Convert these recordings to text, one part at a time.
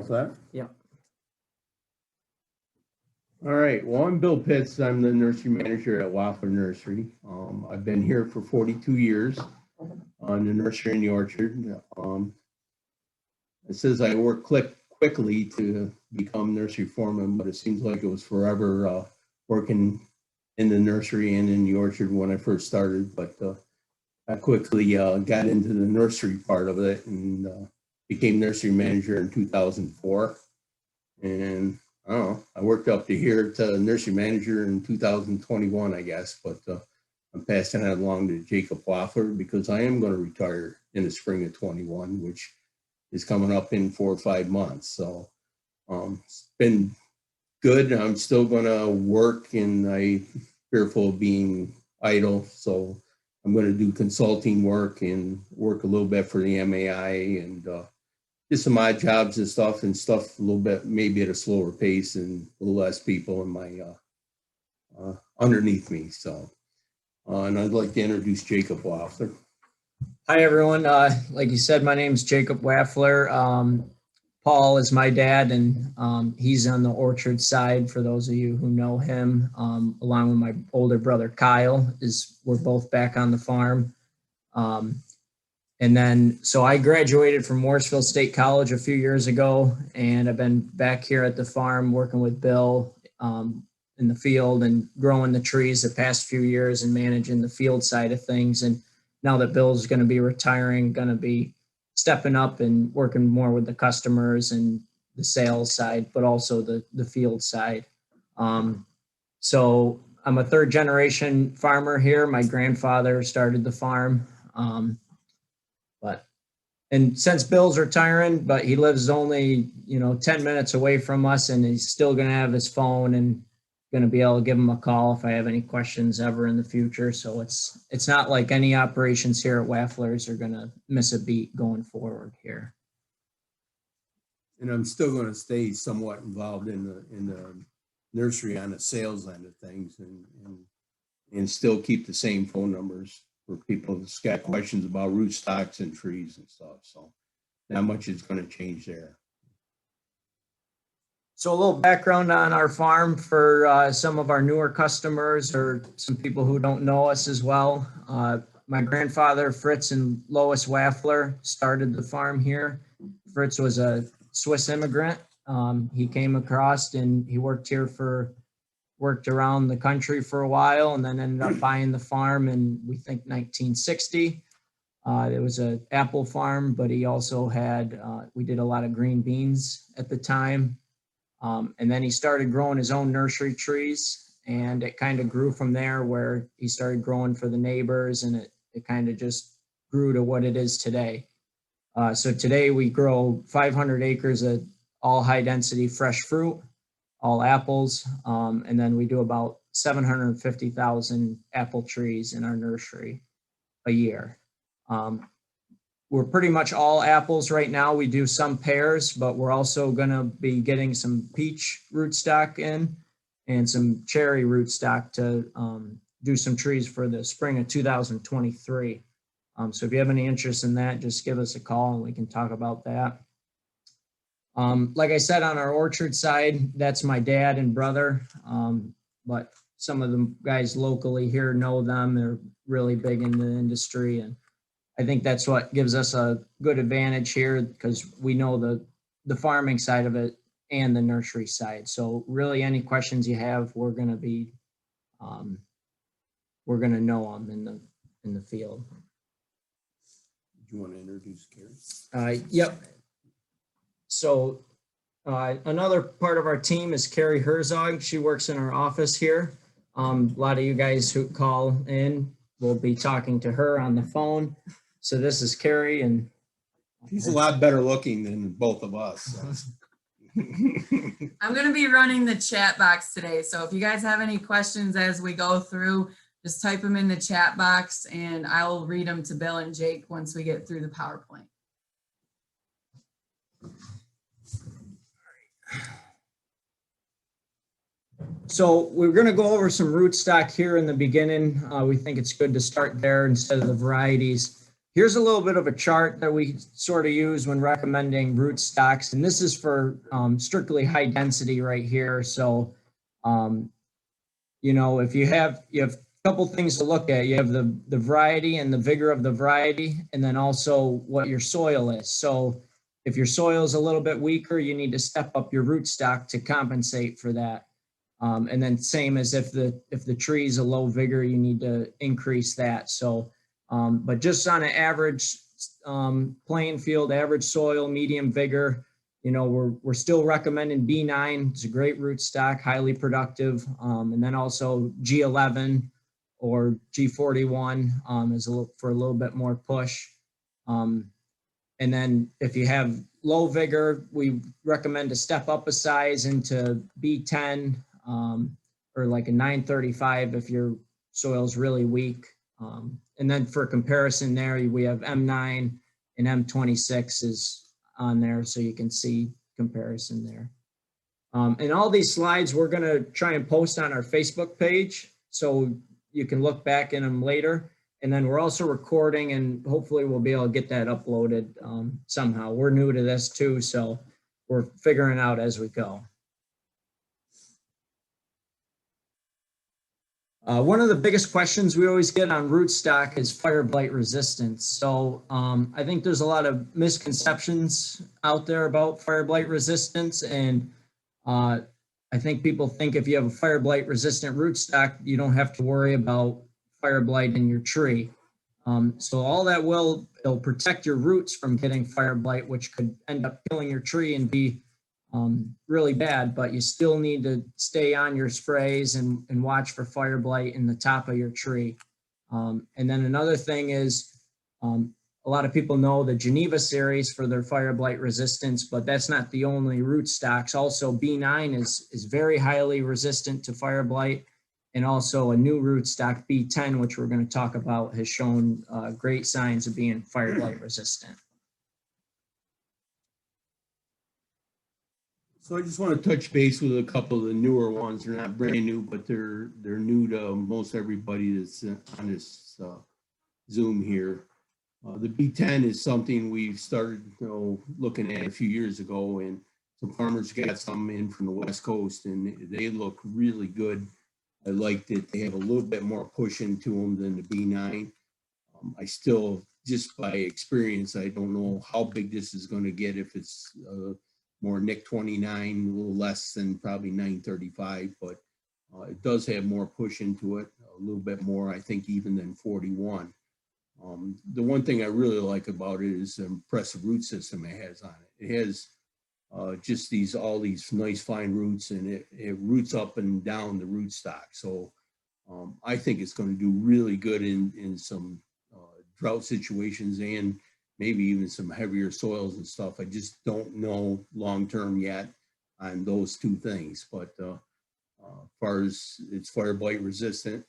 set? Yeah. All right. Well, I'm Bill Pitts. I'm the nursery manager at Wafler Nursery. I've been here for 42 years on the nursery in the orchard. It says I work quickly to become nursery foreman, but it seems like it was forever working in the nursery and in the orchard when I first started. But I quickly got into the nursery part of it and became nursery manager in 2004. And I don't know, I worked up to here to nursery manager in 2021, I guess, but I'm passing that along to Jacob Wafler because I am going to retire in the spring of 21, which is coming up in 4 or 5 months. So it's been good. I'm still going to work, and I'm fearful of being idle. So I'm going to do consulting work and work a little bit for the MAI and just some odd jobs and stuff a little bit, maybe at a slower pace and a little less people in my underneath me. So, and I'd like to introduce Jacob Wafler. Hi, everyone. Like you said, my name is Jacob Wafler. Paul is my dad, and he's on the orchard side, for those of you who know him, along with my older brother, Kyle. We're both back on the farm. And then, so I graduated from Morrisville State College a few years ago, and I've been back here at the farm working with Bill in the field and growing the trees the past few years and managing the field side of things. And now that Bill's going to be retiring, going to be stepping up and working more with the customers and the sales side, but also the field side. So I'm a third generation farmer here. My grandfather started the farm. And since Bill's retiring, but he lives only, 10 minutes away from us, and he's still going to have his phone and going to be able to give him a call if I have any questions ever in the future. So it's not like any operations here at Wafler's are going to miss a beat going forward here. And I'm still going to stay somewhat involved in the nursery on the sales end of things and still keep the same phone numbers for people that's got questions about rootstocks and trees and stuff. So not much is going to change there. So a little background on our farm for some of our newer customers or some people who don't know us as well. My grandfather, Fritz and Lois Wafler, started the farm here. Fritz was a Swiss immigrant. He came across and he worked around the country for a while and then ended up buying the farm in, we think, 1960. It was an apple farm, but he also had, we did a lot of green beans at the time. And then he started growing his own nursery trees, and it kind of grew from there where he started growing for the neighbors, and it kind of just grew to what it is today. So today we grow 500 acres of all high density fresh fruit, all apples, and then we do about 750,000 apple trees in our nursery a year. We're pretty much all apples right now. We do some pears, but we're also going to be getting some peach rootstock in and some cherry rootstock to do some trees for the spring of 2023. So if you have any interest in that, just give us a call and we can talk about that. Like I said, on our orchard side, that's my dad and brother, but some of the guys locally here know them. They're really big in the industry, and I think that's what gives us a good advantage here because we know the farming side of it and the nursery side. So really any questions you have, we're going to be, we're going to know them in the field. Do you want to introduce Carrie? Yep. So another part of our team is Carrie Herzog. She works in our office here. A lot of you guys who call in will be talking to her on the phone. So this is Carrie, and she's a lot better looking than both of us. So. I'm going to be running the chat box today. So if you guys have any questions as we go through, just type them in the chat box and I'll read them to Bill and Jake once we get through the PowerPoint. So we're going to go over some rootstock here in the beginning. We think it's good to start there instead of the varieties. Here's a little bit of a chart that we sort of use when recommending rootstocks, and this is for strictly high density right here. So, you know, if you have a couple things to look at. You have the variety and the vigor of the variety, and then also what your soil is. So if your soil is a little bit weaker, you need to step up your rootstock to compensate for that. And then same as if the tree is a low vigor, you need to increase that. So, but just on an average playing field, average soil, medium vigor, you know, we're still recommending B9. It's a great rootstock, highly productive. And then also G11 or G41 is for a little bit more push. And then if you have low vigor, we recommend to step up a size into B10 or like a 935 if your soil is really weak. And then for comparison there, we have M9 and M26 is on there so you can see comparison there. And all these slides we're going to try and post on our Facebook page so you can look back in them later. And then we're also recording, and hopefully we'll be able to get that uploaded somehow. We're new to this too, so we're figuring out as we go. One of the biggest questions we always get on rootstock is fire blight resistance. So I think there's a lot of misconceptions out there about fire blight resistance, and I think people think if you have a fire blight resistant rootstock, you don't have to worry about fire blight in your tree. So all that it'll protect your roots from getting fire blight, which could end up killing your tree and be really bad, but you still need to stay on your sprays and watch for fire blight in the top of your tree. And then another thing is a lot of people know the Geneva series for their fire blight resistance, but that's not the only rootstocks. Also B9 is very highly resistant to fire blight. And also a new rootstock, B10, which we're going to talk about, has shown great signs of being fire blight resistant. So I just want to touch base with a couple of the newer ones. They're not brand new, but they're new to most everybody that's on this Zoom here. The B10 is something we've started looking at a few years ago, and some farmers got some in from the West Coast, and they look really good. I like that they have a little bit more push into them than the B9. I still, just by experience, I don't know how big this is going to get, if it's more NIC 29, a little less than probably 935, but it does have more push into it, a little bit more, I think, even than 41. The one thing I really like about it is the impressive root system it has on it. It has just all these nice fine roots, and it roots up and down the rootstock. So I think it's going to do really good in some drought situations and maybe even some heavier soils and stuff. I just don't know long-term yet on those two things, but as far as it's fire blight resistant,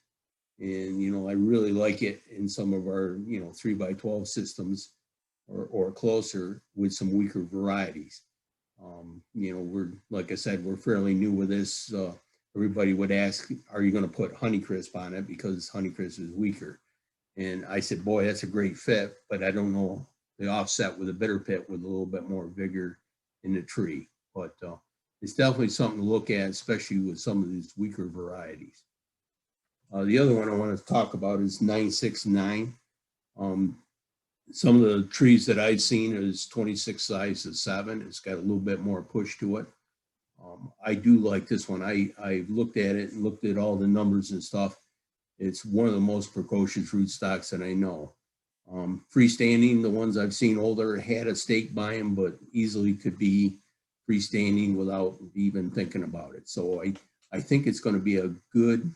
and I really like it in some of our 3x12 systems or closer with some weaker varieties. We're, like I said, we're fairly new with this. Everybody would ask, are you going to put Honeycrisp on it because Honeycrisp is weaker? And I said, boy, that's a great fit, but I don't know the offset with a bitter pit with a little bit more vigor in the tree. But it's definitely something to look at, especially with some of these weaker varieties. The other one I want to talk about is 969. Some of the trees that I've seen is 26 size to 7. It's got a little bit more push to it. I do like this one. I looked at it and looked at all the numbers and stuff. It's one of the most precocious rootstocks that I know. Freestanding, the ones I've seen older had a stake by them, but easily could be freestanding without even thinking about it. So I think it's going to be a good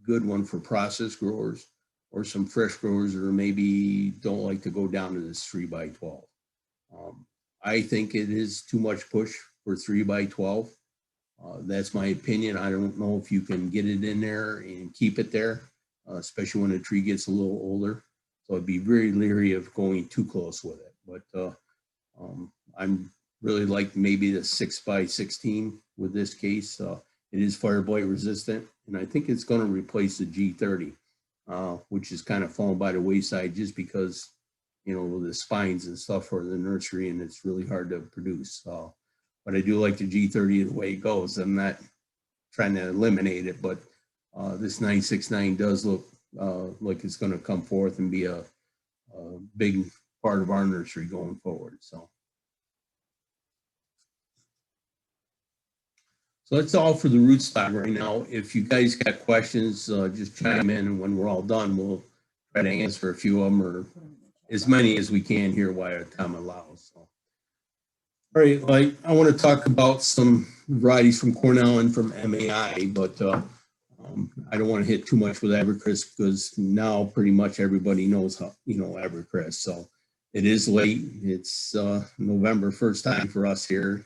one for process growers or some fresh growers or maybe don't like to go down to this 3x12. I think it is too much push for 3x12. That's my opinion. I don't know if you can get it in there and keep it there, especially when the tree gets a little older. So I'd be very leery of going too close with it. But I'm really like maybe the 6x16 with this case. It is fire blight resistant, and I think it's going to replace the G30, which is kind of fallen by the wayside just because you know, the spines and stuff for the nursery, and it's really hard to produce. But I do like the G30 the way it goes. I'm not trying to eliminate it, but this 969 does look like it's going to come forth and be a big part of our nursery going forward. So that's all for the rootstock right now. If you guys got questions, just chime in, and when we're all done, we'll try to answer a few of them, or as many as we can here while time allows. So. All right, like I want to talk about some varieties from Cornell and from MAI, but I don't want to hit too much with Evercrisp because now pretty much everybody knows how, you know, Evercrisp. So it is late. It's November, first time for us here.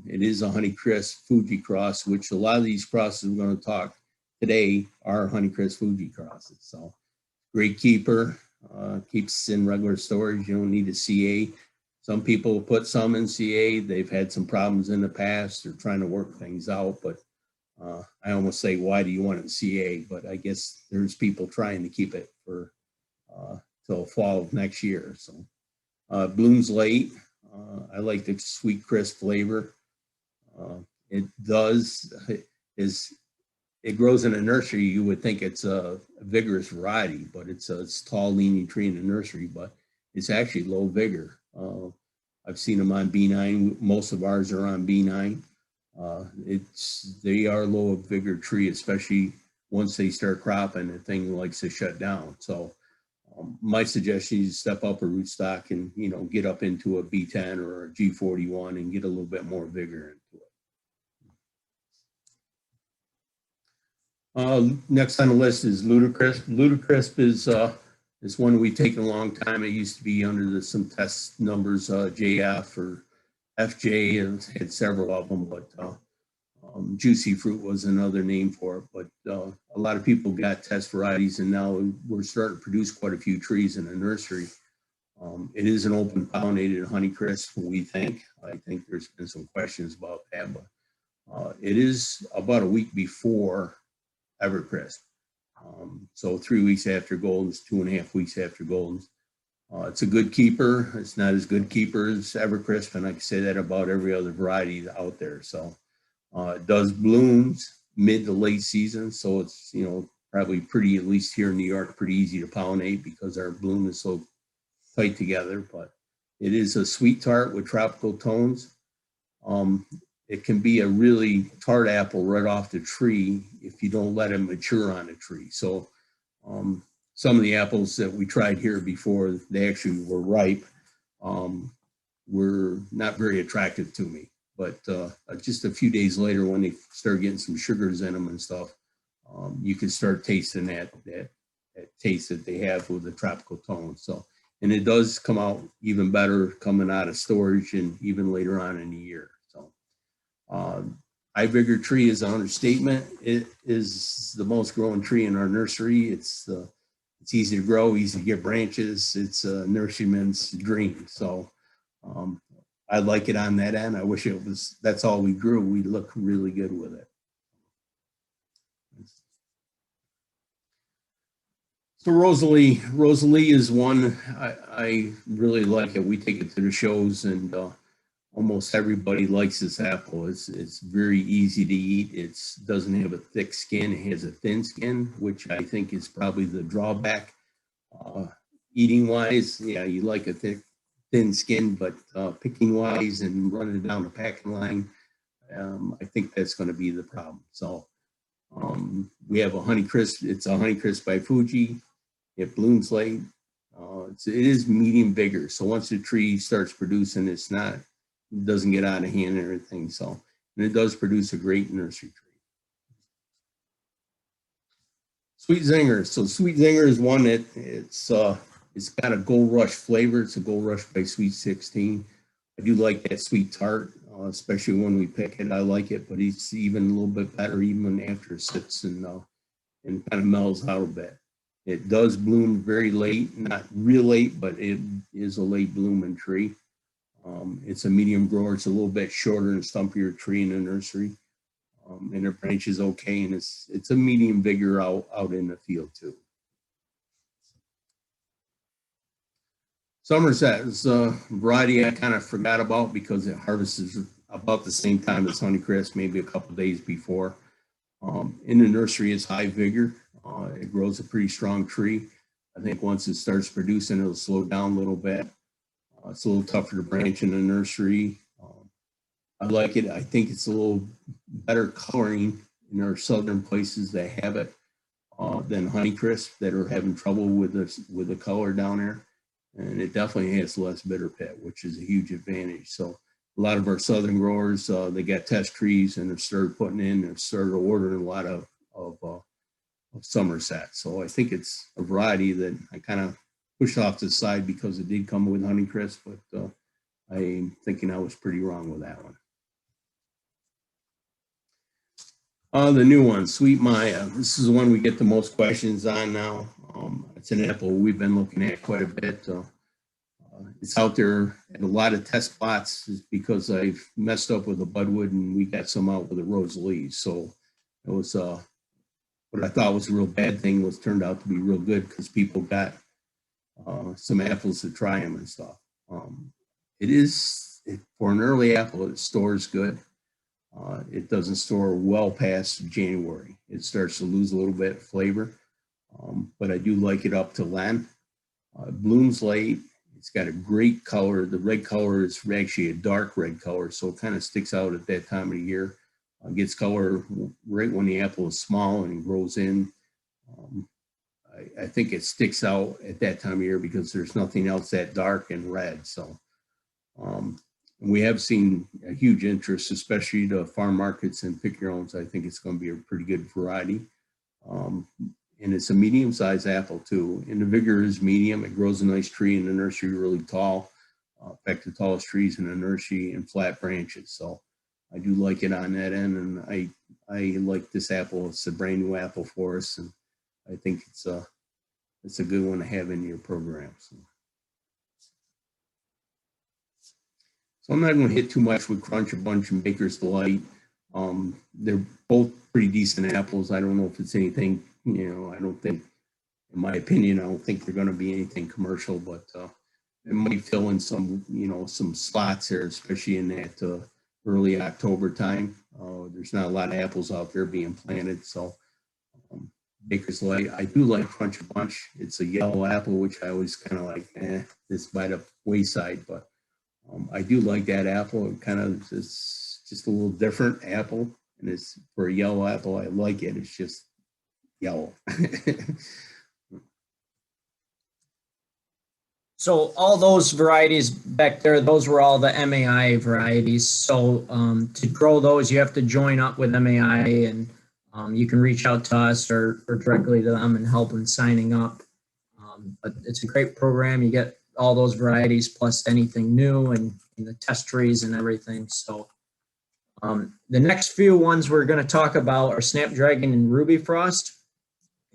It is a Honeycrisp Fuji cross, which a lot of these crosses we're going to talk today are Honeycrisp Fuji crosses. So great keeper, keeps in regular storage. You don't need a CA. Some people put some in CA. They've had some problems in the past. They're trying to work things out, but I almost say, why do you want it in CA? But I guess there's people trying to keep it for till fall of next year. So blooms late. I like the sweet crisp flavor. It grows in a nursery. You would think it's a vigorous variety, but it's a tall, leaning tree in the nursery, but it's actually low vigor. I've seen them on B9. Most of ours are on B9. They are low vigor tree, especially once they start cropping, the thing likes to shut down. So my suggestion is step up a rootstock and, you know, get up into a B10 or a G41 and get a little bit more vigor into it. Next on the list is Ludacrisp. Ludacrisp is one we've taken a long time. It used to be under some test numbers, JF or FJ, and had several of them, but Juicy Fruit was another name for it. But a lot of people got test varieties, and now we're starting to produce quite a few trees in the nursery. It is an open pollinated Honeycrisp, we think. I think there's been some questions about that, but it is about a week before Evercrisp. So 3 weeks after Golden's, 2.5 weeks after Golden's. It's a good keeper. It's not as good keeper as Evercrisp, and I can say that about every other variety out there. So it does blooms mid to late season, so it's, you know, probably pretty, at least here in New York, pretty easy to pollinate because our bloom is so tight together. But it is a sweet tart with tropical tones. It can be a really tart apple right off the tree if you don't let it mature on the tree. So some of the apples that we tried here before, they actually were ripe, were not very attractive to me. But just a few days later, when they start getting some sugars in them and stuff, you can start tasting that taste that they have with the tropical tone. So, and it does come out even better coming out of storage and even later on in the year. So, high vigor tree is an understatement. It is the most growing tree in our nursery. It's easy to grow, easy to get branches. It's a nurseryman's dream. So I like it on that end. I wish it was, that's all we grew. We'd look really good with it. So Rosalie is one I really like it. We take it to the shows, and almost everybody likes this apple. It's very easy to eat. It doesn't have a thick skin. It has a thin skin, which I think is probably the drawback. Eating wise, yeah, you like a thin skin, but picking wise and running it down the packing line, I think that's going to be the problem. So we have a Honeycrisp. It's a Honeycrisp by Fuji. It blooms late. It is medium vigor. So once the tree starts producing, it doesn't get out of hand or anything. So, and it does produce a great nursery tree. Sweet Zinger. So Sweet Zinger is one that it's got a Gold Rush flavor. It's a Gold Rush by Sweet 16. I do like that sweet tart, especially when we pick it. I like it, but it's even a little bit better even after it sits and kind of mellows out a bit. It does bloom very late, not real late, but it is a late blooming tree. It's a medium grower. It's a little bit shorter and stumpier tree in the nursery. And the branch is okay, and it's a medium vigor out in the field too. Somerset is a variety I kind of forgot about because it harvests about the same time as Honeycrisp, maybe a couple days before. In the nursery, it's high vigor. It grows a pretty strong tree. I think once it starts producing, it'll slow down a little bit. It's a little tougher to branch in the nursery. I like it. I think it's a little better coloring in our southern places that have it than Honeycrisp that are having trouble with the color down there. And it definitely has less bitter pit, which is a huge advantage. So a lot of our southern growers, they got test trees and have started putting in and started ordering a lot of Somerset. So I think it's a variety that I kind of pushed off to the side because it did come with Honeycrisp, but I'm thinking I was pretty wrong with that one. The new one, Sweet Maya. This is the one we get the most questions on now. It's an apple we've been looking at quite a bit. It's out there at a lot of test plots because I've messed up with the budwood and we got some out with the Rosalie. So it was what I thought was a real bad thing was turned out to be real good because people got some apples to try them and stuff. For an early apple, it stores good. It doesn't store well past January. It starts to lose a little bit of flavor, but I do like it up to Lent. It blooms late. It's got a great color. The red color is actually a dark red color, so it kind of sticks out at that time of the year. Gets color right when the apple is small and grows in. I think it sticks out at that time of year because there's nothing else that dark and red. So we have seen a huge interest, especially the farm markets and pick your owns. I think it's going to be a pretty good variety. And it's a medium-sized apple too. And the vigor is medium. It grows a nice tree in the nursery, really tall. In fact, the tallest trees in the nursery and flat branches. So I do like it on that end, and I like this apple. It's a brand new apple for us, and I think it's a good one to have in your program. So I'm not going to hit too much with Crunch a Bunch and Baker's Delight. They're both pretty decent apples. I don't know if it's anything, I don't think, in my opinion, I don't think they're going to be anything commercial, but it might fill in some, some slots there, especially in that early October time. There's not a lot of apples out there being planted. So Baker's Delight, I do like Crunch a Bunch. It's a yellow apple, which I always kind of like, this by the wayside, but I do like that apple. It's just a little different apple, and it's for a yellow apple. I like it. It's just yellow. So all those varieties back there, those were all the MAI varieties. So to grow those, you have to join up with MAI, and you can reach out to us or directly to them and help in signing up. But it's a great program. You get all those varieties plus anything new and the test trees and everything. So the next few ones we're going to talk about are Snapdragon and Ruby Frost.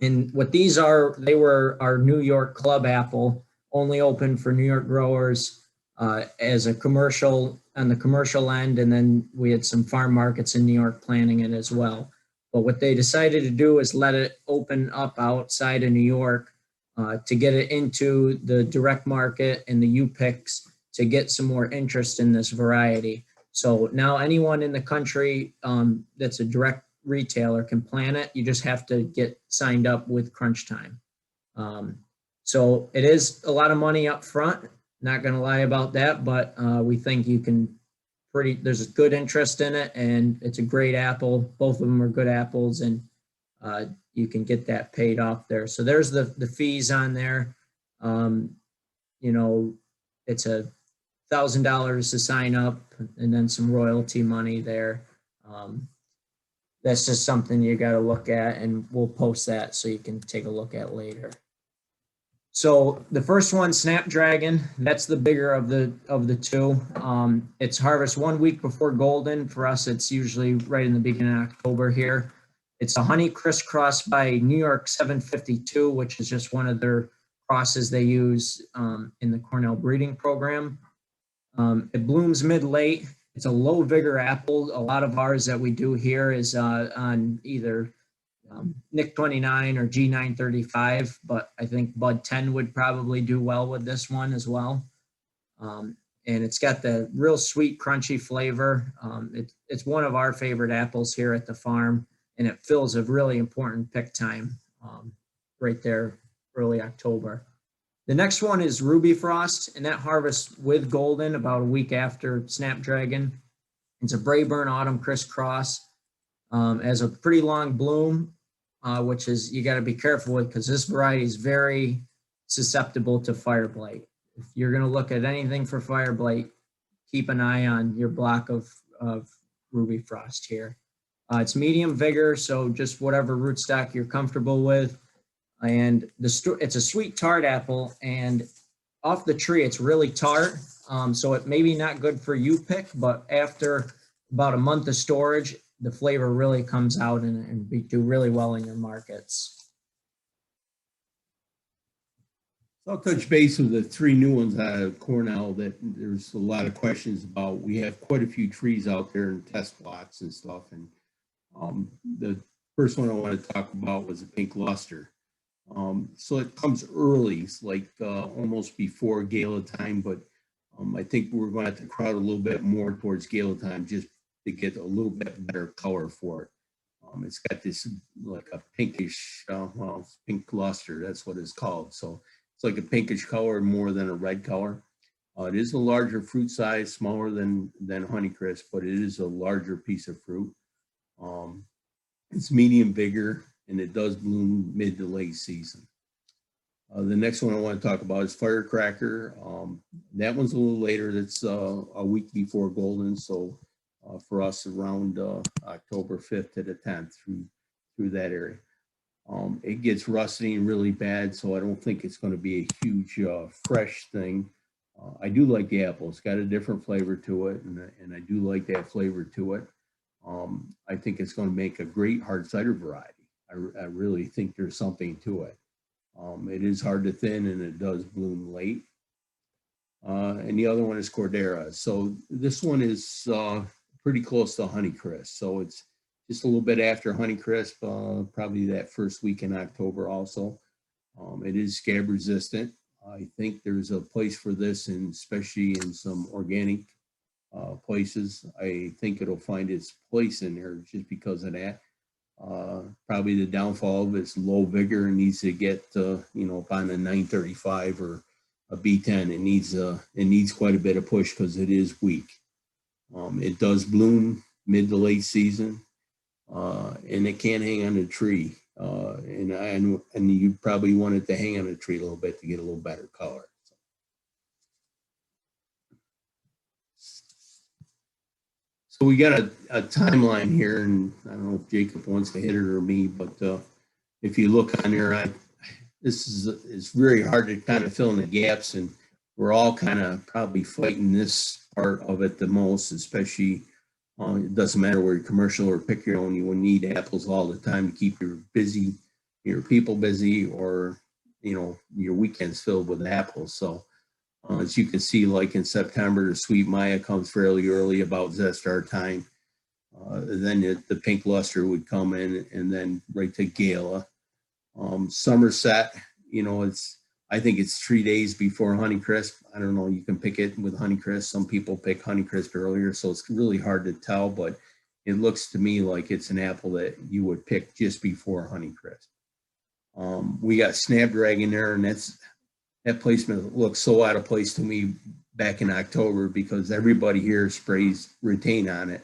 And what these are, they were our New York club apple, only open for New York growers as a commercial on the commercial end. And then we had some farm markets in New York planting it as well. But what they decided to do is let it open up outside of New York to get it into the direct market and the U-picks to get some more interest in this variety. So now anyone in the country that's a direct retailer can plant it. You just have to get signed up with Crunch Time. So it is a lot of money up front. Not going to lie about that, but we think you can there's a good interest in it, and it's a great apple. Both of them are good apples, and you can get that paid off there. So there's the fees on there. It's $1,000 to sign up, and then some royalty money there. That's just something you got to look at, and we'll post that so you can take a look at later. So the first one, Snapdragon, that's the bigger of the two. It's harvest 1 week before golden. For us, it's usually right in the beginning of October here. It's a honey crisscross by New York 752, which is just one of their crosses they use in the Cornell breeding program. It blooms mid-late. It's a low vigor apple. A lot of ours that we do here is on either Nick 29 or G935, but I think Bud 10 would probably do well with this one as well. And it's got the real sweet, crunchy flavor. It's one of our favorite apples here at the farm, and it fills a really important pick time right there, early October. The next one is Ruby Frost, and that harvests with Golden about a week after Snapdragon. It's a Brayburn Autumn Crisscross. Has a pretty long bloom, which is you got to be careful with because this variety is very susceptible to fire blight. If you're going to look at anything for fire blight, keep an eye on your block of Ruby Frost here. It's medium vigor, so just whatever rootstock you're comfortable with. And it's a sweet tart apple, and off the tree it's really tart. So it may be not good for you pick, but after about a month of storage, the flavor really comes out and do really well in your markets. I'll touch base with the 3 new ones out of Cornell that there's a lot of questions about. We have quite a few trees out there in test plots and stuff. And the first one I want to talk about was a pink luster. So it comes early, it's like almost before gala time, but I think we're going to have to crowd a little bit more towards gala time just to get a little bit better color for it. It's got this like a pinkish, pink luster, that's what it's called. So it's like a pinkish color more than a red color. It is a larger fruit size, smaller than Honeycrisp, but it is a larger piece of fruit. It's medium vigor, and it does bloom mid to late season. The next one I want to talk about is Firecracker. That one's a little later. That's a week before Golden, so for us around October 5th to the 10th through that area. It gets rusty really bad, so I don't think it's going to be a huge fresh thing. I do like the apple. It's got a different flavor to it, and I do like that flavor to it. I think it's going to make a great hard cider variety. I really think there's something to it. It is hard to thin, and it does bloom late. And the other one is Cordera. So this one is pretty close to Honeycrisp. So it's just a little bit after Honeycrisp, probably that first week in October also. It is scab resistant. I think there's a place for this, especially in some organic places. I think it'll find its place in there just because of that. Probably the downfall of its low vigor and needs to get up on a 935 or a B10. It needs quite a bit of push because it is weak. It does bloom mid to late season, and it can hang on a tree. And you probably want it to hang on a tree a little bit to get a little better color. So we got a timeline here, and I don't know if Jacob wants to hit it or me, but if you look on there, it's very hard to kind of fill in the gaps, and we're all kind of probably fighting this part of it the most, especially it doesn't matter where you're commercial or pick your own, you will need apples all the time to keep your people busy, or your weekends filled with apples. So as you can see, like in September, the Sweet Maya comes fairly early, about Zestar time. Then the pink luster would come in, and then right to Gala. Somerset, I think it's 3 days before Honeycrisp. I don't know, you can pick it with Honeycrisp. Some people pick Honeycrisp earlier, so it's really hard to tell, but it looks to me like it's an apple that you would pick just before Honeycrisp. We got Snapdragon there, and that placement looks so out of place to me back in October because everybody here sprays Retain on it.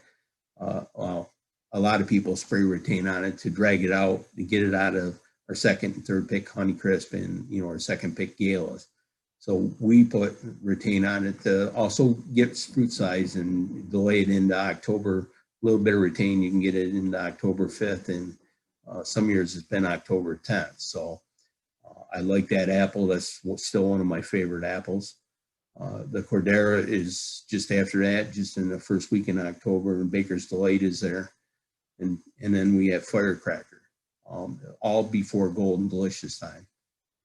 Well, a lot of people spray Retain on it to drag it out, to get it out of our second and third pick Honeycrisp and our second pick Galas. So we put Retain on it to also get fruit size and delay it into October. A little bit of Retain, you can get it into October 5th, and some years it's been October 10th. So I like that apple. That's still one of my favorite apples. The Cordera is just after that, just in the first week in October, and Baker's Delight is there. And then we have Firecracker, all before Golden Delicious time.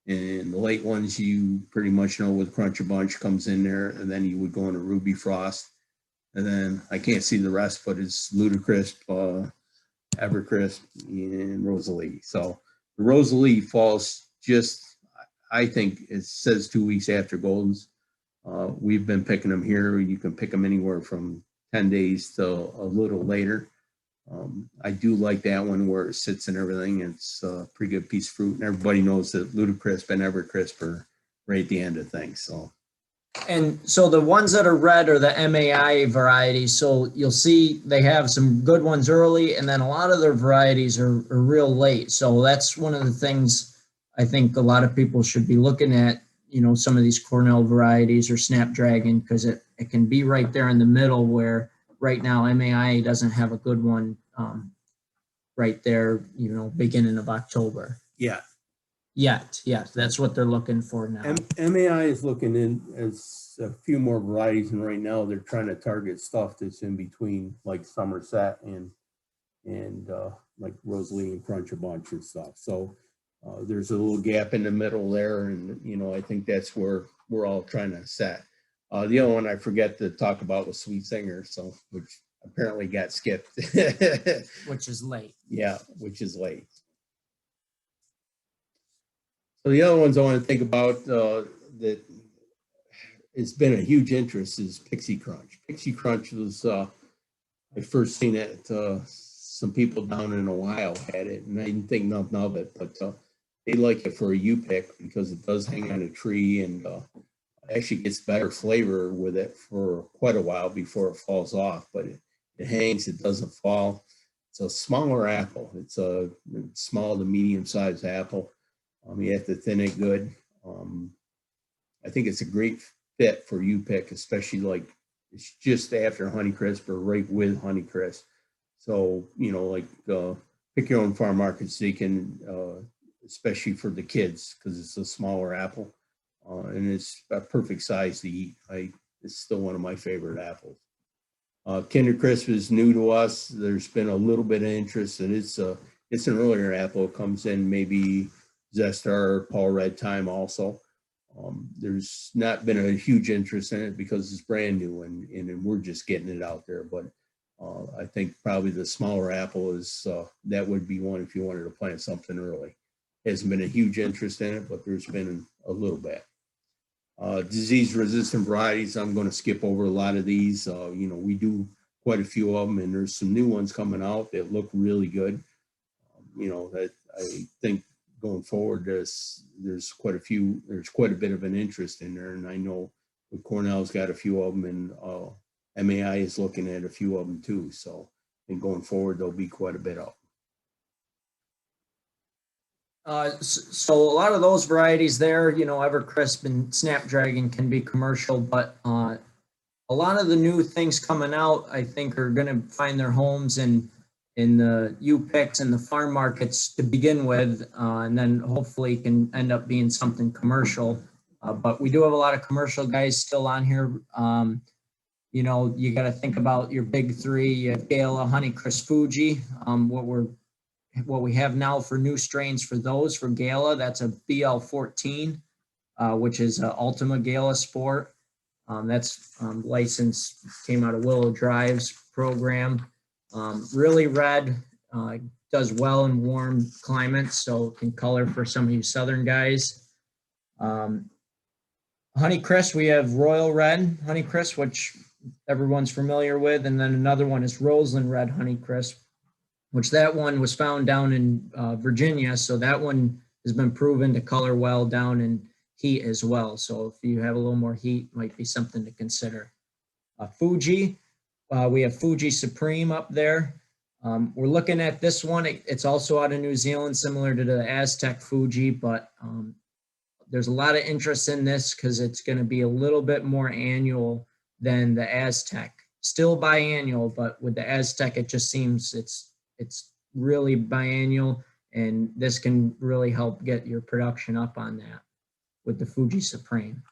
And the late ones, you pretty much know with Crunch a Bunch comes in there, and then you would go into Ruby Frost. And then I can't see the rest, but it's Ludicrous, Evercrisp, and Rosalie. So the Rosalie falls just, I think it says 2 weeks after Golden's. We've been picking them here. You can pick them anywhere from 10 days to a little later. I do like that one where it sits and everything. It's a pretty good piece of fruit, and everybody knows that Ludacrisp and Evercrisp are right at the end of things. So. And so the ones that are red are the MAI varieties. So you'll see they have some good ones early, and then a lot of their varieties are real late. So that's one of the things I think a lot of people should be looking at, you know, some of these Cornell varieties or Snapdragon, because it can be right there in the middle where right now MAI doesn't have a good one right there, you know, beginning of October. Yeah. Yet, that's what they're looking for now. MAI is looking in as a few more varieties, and right now they're trying to target stuff that's in between, like Somerset and like Rosalie and Crunch a Bunch and stuff. So there's a little gap in the middle there, and you know, I think that's where we're all trying to set. The other one I forget to talk about was Sweet Singer, so which apparently got skipped. Which is late. Yeah, which is late. So the other ones I want to think about that it's been a huge interest is Pixie Crunch. Pixie Crunch was, I first seen it, some people down in Ohio had it, and I didn't think nothing of it, but they like it for a U-pick because it does hang on a tree, and actually gets better flavor with it for quite a while before it falls off, but it hangs, it doesn't fall. It's a smaller apple. It's a small to medium-sized apple. You have to thin it good. I think it's a great fit for U-pick, especially like it's just after Honeycrisp or right with Honeycrisp. So, you know, like pick your own farm markets. They can, especially for the kids, because it's a smaller apple, and it's a perfect size to eat. It's still one of my favorite apples. Kinder Crisp is new to us. There's been a little bit of interest, and it's an earlier apple. It comes in maybe Zestar, Paul Red time also. There's not been a huge interest in it because it's brand new and we're just getting it out there. But I think probably the smaller apple is, that would be one if you wanted to plant something early. Hasn't been a huge interest in it, but there's been a little bit. Disease resistant varieties, I'm going to skip over a lot of these. You know, we do quite a few of them, and there's some new ones coming out that look really good. You know, that I think going forward, there's quite a bit of an interest in there, and I know Cornell's got a few of them, and MAI is looking at a few of them too. So, and going forward, there'll be quite a bit of them. So a lot of those varieties there, you know, Evercrisp and Snapdragon can be commercial, but a lot of the new things coming out, I think, are going to find their homes in the U-picks and the farm markets to begin with, and then hopefully can end up being something commercial. But we do have a lot of commercial guys still on here. You know, you got to think about your big three. You have Gala, Honeycrisp, Fuji. What we have now for new strains for those, for Gala, that's a BL14, which is an Ultima Gala Sport. That's licensed, came out of Willow Drive's program. Really red, does well in warm climates, so can color for some of you southern guys. Honeycrisp, we have Royal Red Honeycrisp, which everyone's familiar with, and then another one is Roseland Red Honeycrisp, which that one was found down in Virginia, so that one has been proven to color well down in heat as well. So if you have a little more heat, might be something to consider. Fuji. We have Fuji Supreme up there. We're looking at this one. It's also out of New Zealand, similar to the Aztec Fuji, but there's a lot of interest in this because it's going to be a little bit more annual than the Aztec. Still biannual, but with the Aztec, it just seems it's really biannual, and this can really help get your production up on that with the Fuji Supreme.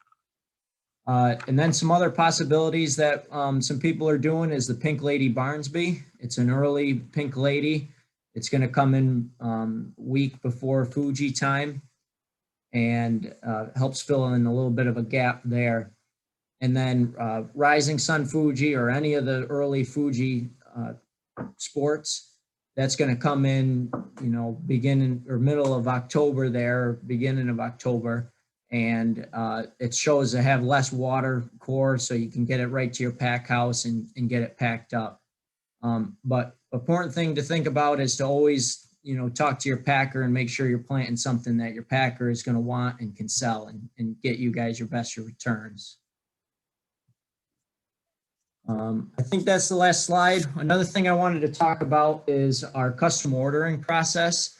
And then some other possibilities that some people are doing is the Pink Lady Barnsby. It's an early Pink Lady. It's going to come in week before Fuji time and helps fill in a little bit of a gap there. And then Rising Sun Fuji, or any of the early Fuji sports, that's going to come in, you know, beginning or middle of October there, beginning of October. And it shows to have less water core, so you can get it right to your pack house and get it packed up. But important thing to think about is to always, you know, talk to your packer and make sure you're planting something that your packer is going to want and can sell and get you guys your best returns. I think that's the last slide. Another thing I wanted to talk about is our custom ordering process.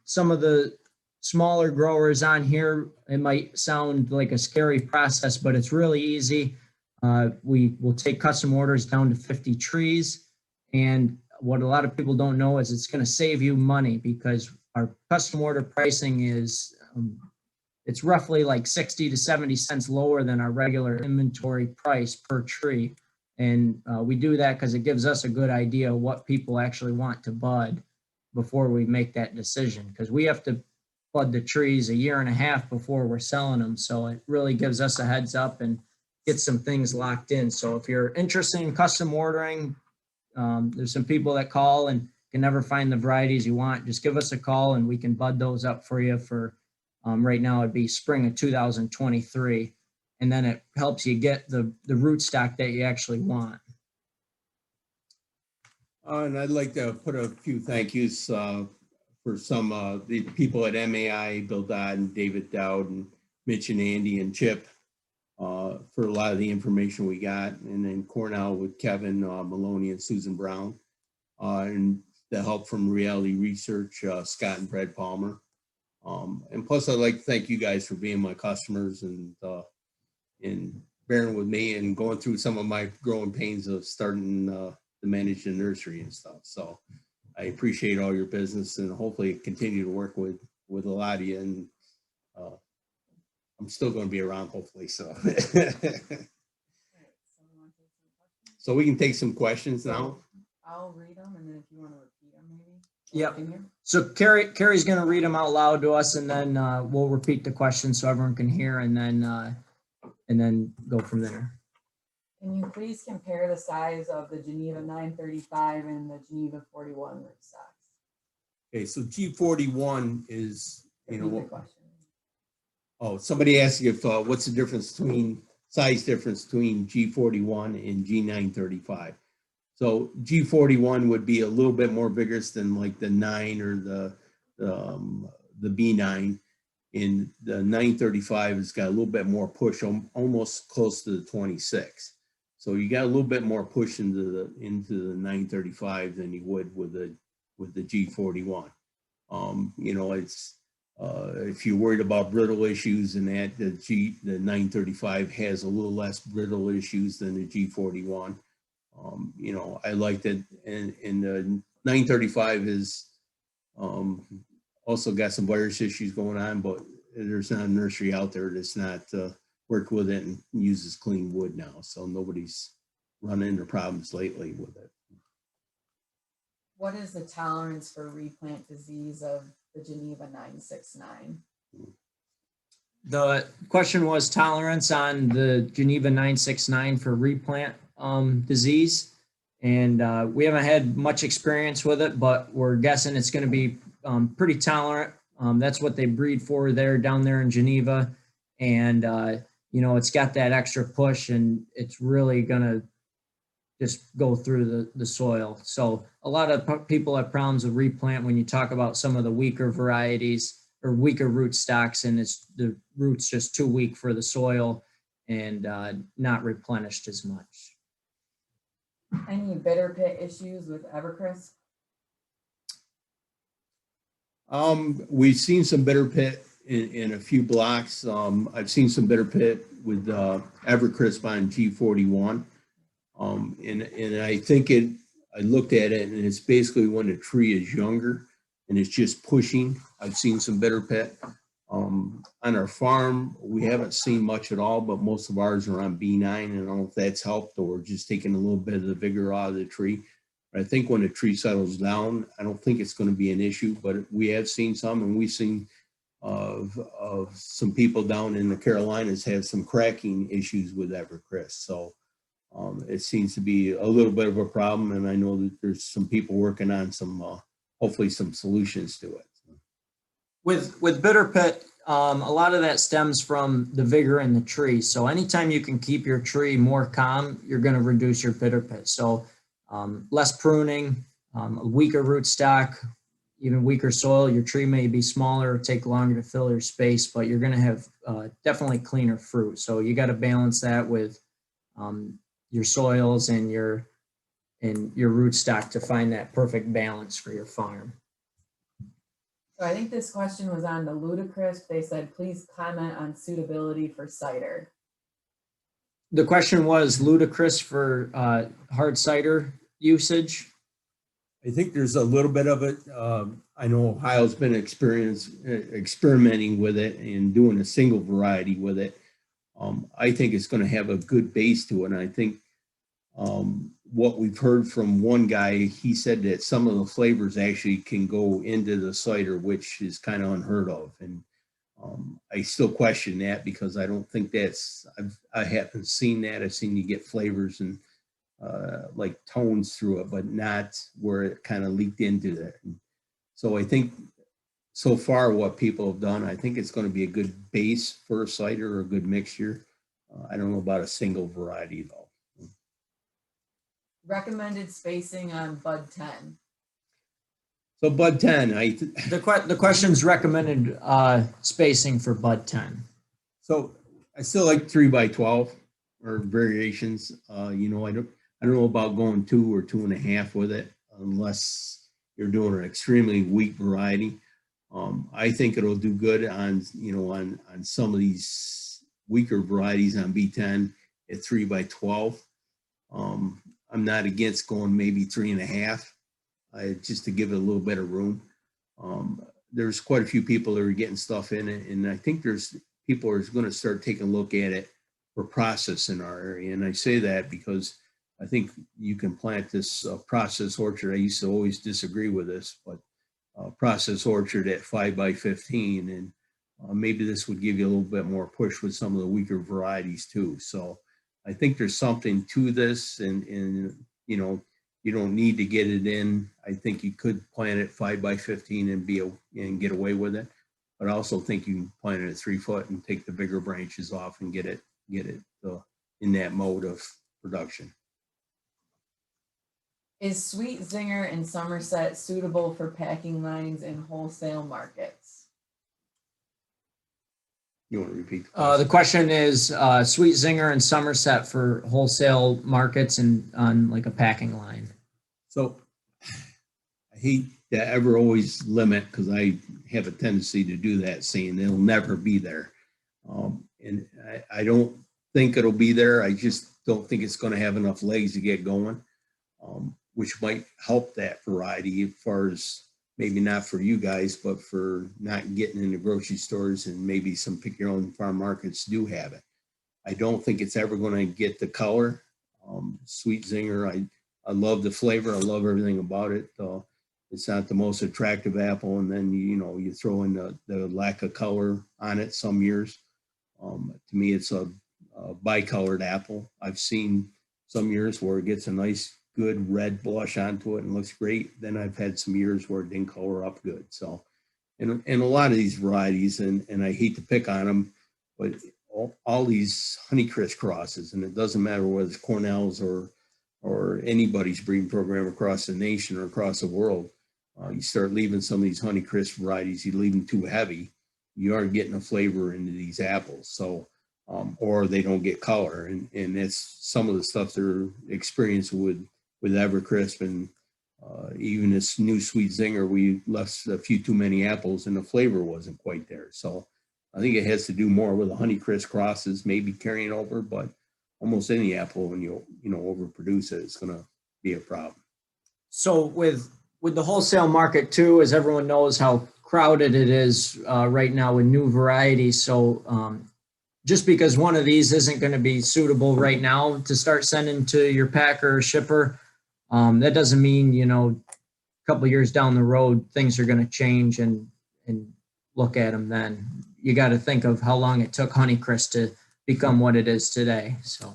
Some of the smaller growers on here, it might sound like a scary process, but it's really easy. We will take custom orders down to 50 trees. And what a lot of people don't know is it's going to save you money, because our custom order pricing is, it's roughly like 60 to 70 cents lower than our regular inventory price per tree. And we do that because it gives us a good idea of what people actually want to bud before we make that decision, because we have to bud the trees a year and a half before we're selling them. So it really gives us a heads up and gets some things locked in. So if you're interested in custom ordering, there's some people that call and can never find the varieties you want. Just give us a call and we can bud those up for you for right now it'd be spring of 2023. And then it helps you get the rootstock that you actually want. And I'd like to put a few thank yous for some the people at MAI, Bill Dodd and David Dowd and Mitch and Andy and Chip for a lot of the information we got. And then Cornell with Kevin Maloney and Susan Brown. And the help from Reality Research, Scott and Brad Palmer. And plus I'd like to thank you guys for being my customers and bearing with me and going through some of my growing pains of starting to manage the nursery and stuff. So I appreciate all your business and hopefully continue to work with a lot of you. And I'm still going to be around, hopefully. So, so we can take some questions now. I'll read them, and then if you want to repeat them, maybe. Yep. So Carrie's going to read them out loud to us, and then we'll repeat the questions so everyone can hear, and then go from there. Can you please compare the size of the Geneva 935 and the Geneva 41 rootstocks? Okay, so G41 is, you know, Question. oh, somebody asked if what's the difference between size difference between G41 and G935. So G41 would be a little bit more vigorous than like the 9 or the B9. And the 935 has got a little bit more push, almost close to the 26. So you got a little bit more push into the 935 than you would with the G41. You know, it's if you're worried about brittle issues and that, the 935 has a little less brittle issues than the G41. You know, I like that, and the 935 is also got some virus issues going on, but there's not a nursery out there that's not worked with it and uses clean wood now. So nobody's run into problems lately with it. What is the tolerance for replant disease of the Geneva 969? The question was tolerance on the Geneva 969 for replant disease. And we haven't had much experience with it, but we're guessing it's going to be pretty tolerant. That's what they breed for down there in Geneva. And, you know, it's got that extra push and it's really going to just go through the soil. So a lot of people have problems with replant when you talk about some of the weaker varieties or weaker rootstocks, and it's the roots just too weak for the soil and not replenished as much. Any bitter pit issues with Evercrisp? We've seen some bitter pit in a few blocks. I've seen some bitter pit with Evercrisp on G41. And I think I looked at it and it's basically when the tree is younger and it's just pushing. I've seen some bitter pit. On our farm, we haven't seen much at all, but most of ours are on B9, and I don't know if that's helped or just taking a little bit of the vigor out of the tree. But I think when the tree settles down, I don't think it's going to be an issue, but we have seen some, and we've seen of some people down in the Carolinas have some cracking issues with Evercrisp. So it seems to be a little bit of a problem, and I know that there's some people working on some hopefully some solutions to it. With bitter pit, a lot of that stems from the vigor in the tree. So anytime you can keep your tree more calm, you're going to reduce your bitter pit. So less pruning, a weaker rootstock, even weaker soil. Your tree may be smaller, take longer to fill your space, but you're going to have definitely cleaner fruit. So you got to balance that with your soils and your rootstock to find that perfect balance for your farm. So I think this question was on the Ludicrous. They said, please comment on suitability for cider. The question was ludicrous for hard cider usage. I think there's a little bit of it. I know Ohio's been experimenting with it and doing a single variety with it. I think it's going to have a good base to it. And I think what we've heard from one guy, he said that some of the flavors actually can go into the cider, which is kind of unheard of. And I still question that because I don't think I haven't seen that. I've seen you get flavors and like tones through it, but not where it kind of leaked into that. And so I think so far what people have done, I think it's going to be a good base for a cider or a good mixture. I don't know about a single variety though. Recommended spacing on bud 10. So bud 10, the question's recommended spacing for bud 10. So I still like 3x12 or variations. You know, I don't know about going 2 or 2.5 with it unless you're doing an extremely weak variety. I think it'll do good on, you know, on some of these weaker varieties on B10 at 3x12. I'm not against going maybe 3.5, just to give it a little bit of room. There's quite a few people that are getting stuff in it, and I think there's people are going to start taking a look at it for process in our area. And I say that because I think you can plant this process orchard. I used to always disagree with this, but process orchard at 5x15, and maybe this would give you a little bit more push with some of the weaker varieties too. So I think there's something to this, and you know, you don't need to get it in. I think you could plant it 5x15 and get away with it. But I also think you can plant it at 3 foot and take the bigger branches off and get it in that mode of production. Is Sweet Zinger in Somerset suitable for packing lines in wholesale markets? You want to repeat the question is Sweet Zinger in Somerset for wholesale markets and on like a packing line. So I hate to ever always limit, because I have a tendency to do that, saying it'll never be there. And I don't think it'll be there. I just don't think it's going to have enough legs to get going, which might help that variety as far as maybe not for you guys, but for not getting into grocery stores, and maybe some pick your own farm markets do have it. I don't think it's ever going to get the color. Sweet Zinger, I love the flavor. I love everything about it. It's not the most attractive apple. And then, you know, you throw in the lack of color on it some years. To me, it's a bicolored apple. I've seen some years where it gets a nice, good red blush onto it and looks great. Then I've had some years where it didn't color up good. So, and a lot of these varieties, and I hate to pick on them, but all these Honeycrisp crosses, and it doesn't matter whether it's Cornell's or anybody's breeding program across the nation or across the world, you start leaving some of these Honeycrisp varieties, you leave them too heavy, you aren't getting a flavor into these apples. So, or they don't get color, and that's some of the stuff they're experiencing with Evercrisp, and even this new Sweet Zinger, we left a few too many apples and the flavor wasn't quite there. So I think it has to do more with the Honeycrisp crosses, maybe carrying over, but almost any apple, when you overproduce it, it's going to be a problem. So with the wholesale market too, as everyone knows how crowded it is right now with new varieties. So just because one of these isn't going to be suitable right now to start sending to your packer or shipper, that doesn't mean, you know, a couple of years down the road, things are going to change and look at them then. You got to think of how long it took Honeycrisp to become what it is today. So,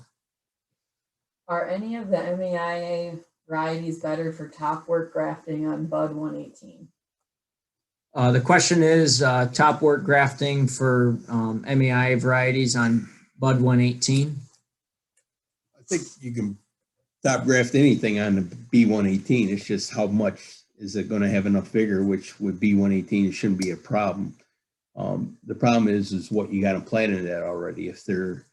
Are any of the MEIA varieties better for top work grafting on bud 118? The question is top work grafting for MEI varieties on bud 118. I think you can top graft anything on the B118. It's just how much is it going to have enough vigor, which with B118 it shouldn't be a problem. The problem is what you got them planted at already. If they're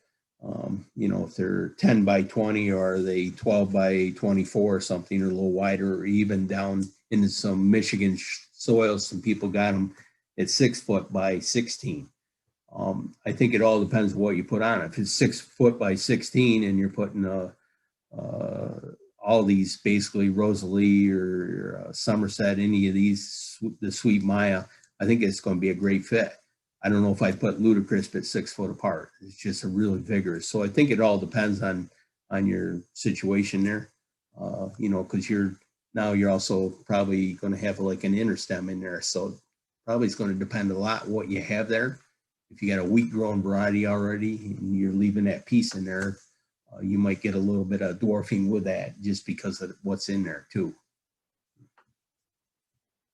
if they're 10 by 20 or are they 12 by 24 or something, or a little wider, or even down into some Michigan soils, some people got them at 6 foot by 16. I think it all depends on what you put on it. If it's 6 foot by 16 and you're putting all these basically Rosalie or Somerset, any of these, the Sweet Maya, I think it's going to be a great fit. I don't know if I put Ludacris at 6 foot apart. It's just a really vigorous. So I think it all depends on your situation there, because you're also probably going to have like an interstem in there. So probably it's going to depend a lot what you have there. If you got a wheat grown variety already and you're leaving that piece in there, you might get a little bit of dwarfing with that just because of what's in there too.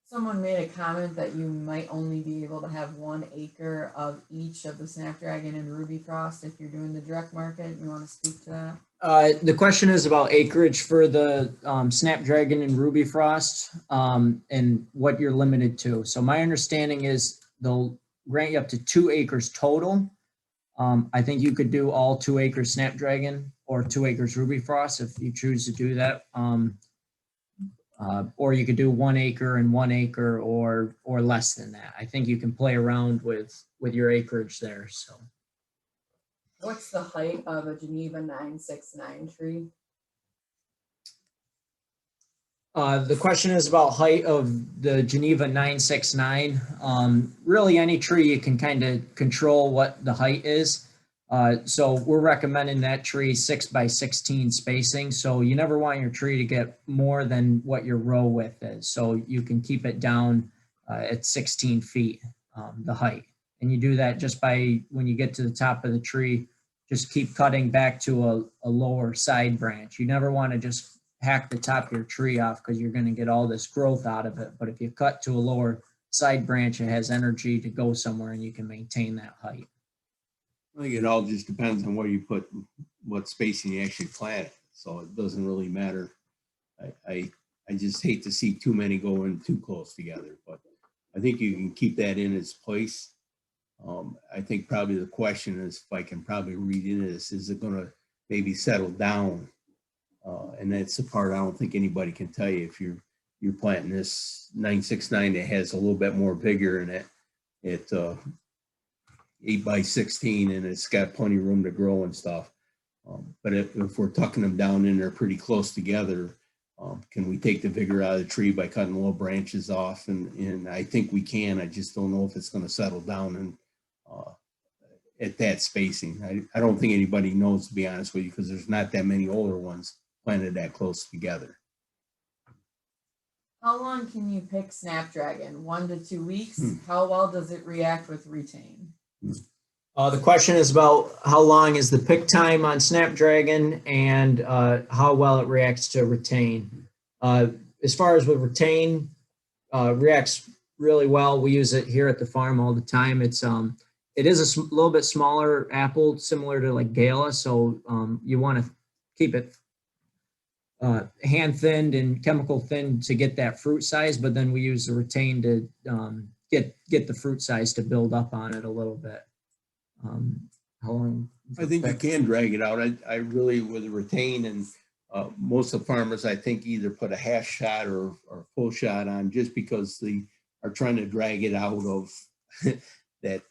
Someone made a comment that you might only be able to have 1 acre of each of the Snapdragon and Ruby Frost if you're doing the direct market. You want to speak to that? The question is about acreage for the Snapdragon and Ruby Frost and what you're limited to. So my understanding is they'll grant you up to 2 acres total. I think you could do all 2 acres Snapdragon or 2 acres Ruby Frost if you choose to do that. Or you could do 1 acre and 1 acre or less than that. I think you can play around with your acreage there. So, what's the height of a Geneva 969 tree? The question is about height of the Geneva 969. Really, any tree you can kind of control what the height is. So we're recommending that tree 6 by 16 spacing. So you never want your tree to get more than what your row width is. So you can keep it down at 16 feet, the height. And you do that just by, when you get to the top of the tree, just keep cutting back to a lower side branch. You never want to just hack the top of your tree off because you're going to get all this growth out of it. But if you cut to a lower side branch, it has energy to go somewhere and you can maintain that height. I think it all just depends on where you put, what spacing you actually plant it. So it doesn't really matter. I just hate to see too many going too close together, but I think you can keep that in its place. I think probably the question is, if I can probably read into this, is it going to maybe settle down? And that's the part I don't think anybody can tell you. If you're planting this 969 that has a little bit more vigor in it, 8 by 16, and it's got plenty of room to grow and stuff. But if we're tucking them down in there pretty close together, can we take the vigor out of the tree by cutting little branches off? And I think we can. I just don't know if it's going to settle down and at that spacing. I don't think anybody knows, to be honest with you, because there's not that many older ones planted that close together. How long can you pick Snapdragon? 1 to 2 weeks? How well does it react with retain? The question is about how long is the pick time on Snapdragon and how well it reacts to retain. As far as with retain, reacts really well. We use it here at the farm all the time. It is a little bit smaller apple, similar to like Gala, so you want to keep it hand thinned and chemical thinned to get that fruit size, but then we use the retain to get the fruit size to build up on it a little bit. How long? I think you can drag it out. I really, with the retain, and most of the farmers, I think, either put a half shot or full shot on, just because they are trying to drag it out of that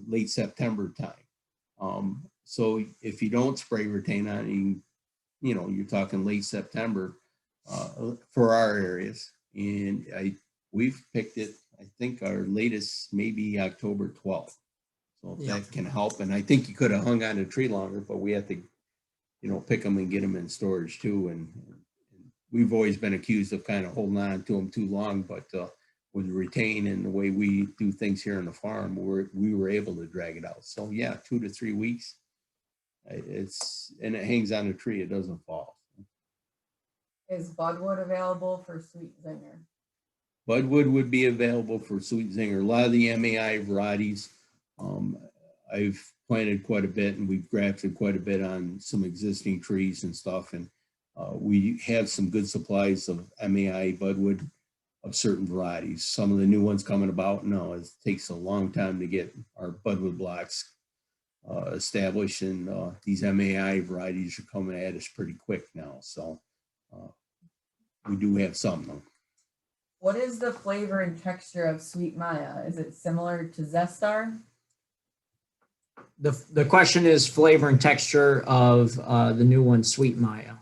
late September time. So if you don't spray retain on, you're talking late September for our areas. And we've picked it, I think our latest maybe October 12th. So if that can help. And I think you could have hung on a tree longer, but we have to, pick them and get them in storage too. And we've always been accused of kind of holding on to them too long, but with retain and the way we do things here on the farm, we were able to drag it out. So yeah, 2 to 3 weeks. And it hangs on a tree, it doesn't fall. Is Budwood available for Sweet Zinger? Budwood would be available for Sweet Zinger. A lot of the MAI varieties, I've planted quite a bit, and we've grafted quite a bit on some existing trees and stuff. And we have some good supplies of MAI Budwood of certain varieties. Some of the new ones coming about, no, it takes a long time to get our Budwood blocks established, and these MAI varieties are coming at us pretty quick now. So we do have some though. What is the flavor and texture of Sweet Maya? Is it similar to Zestar? The question is flavor and texture of the new one, Sweet Maya.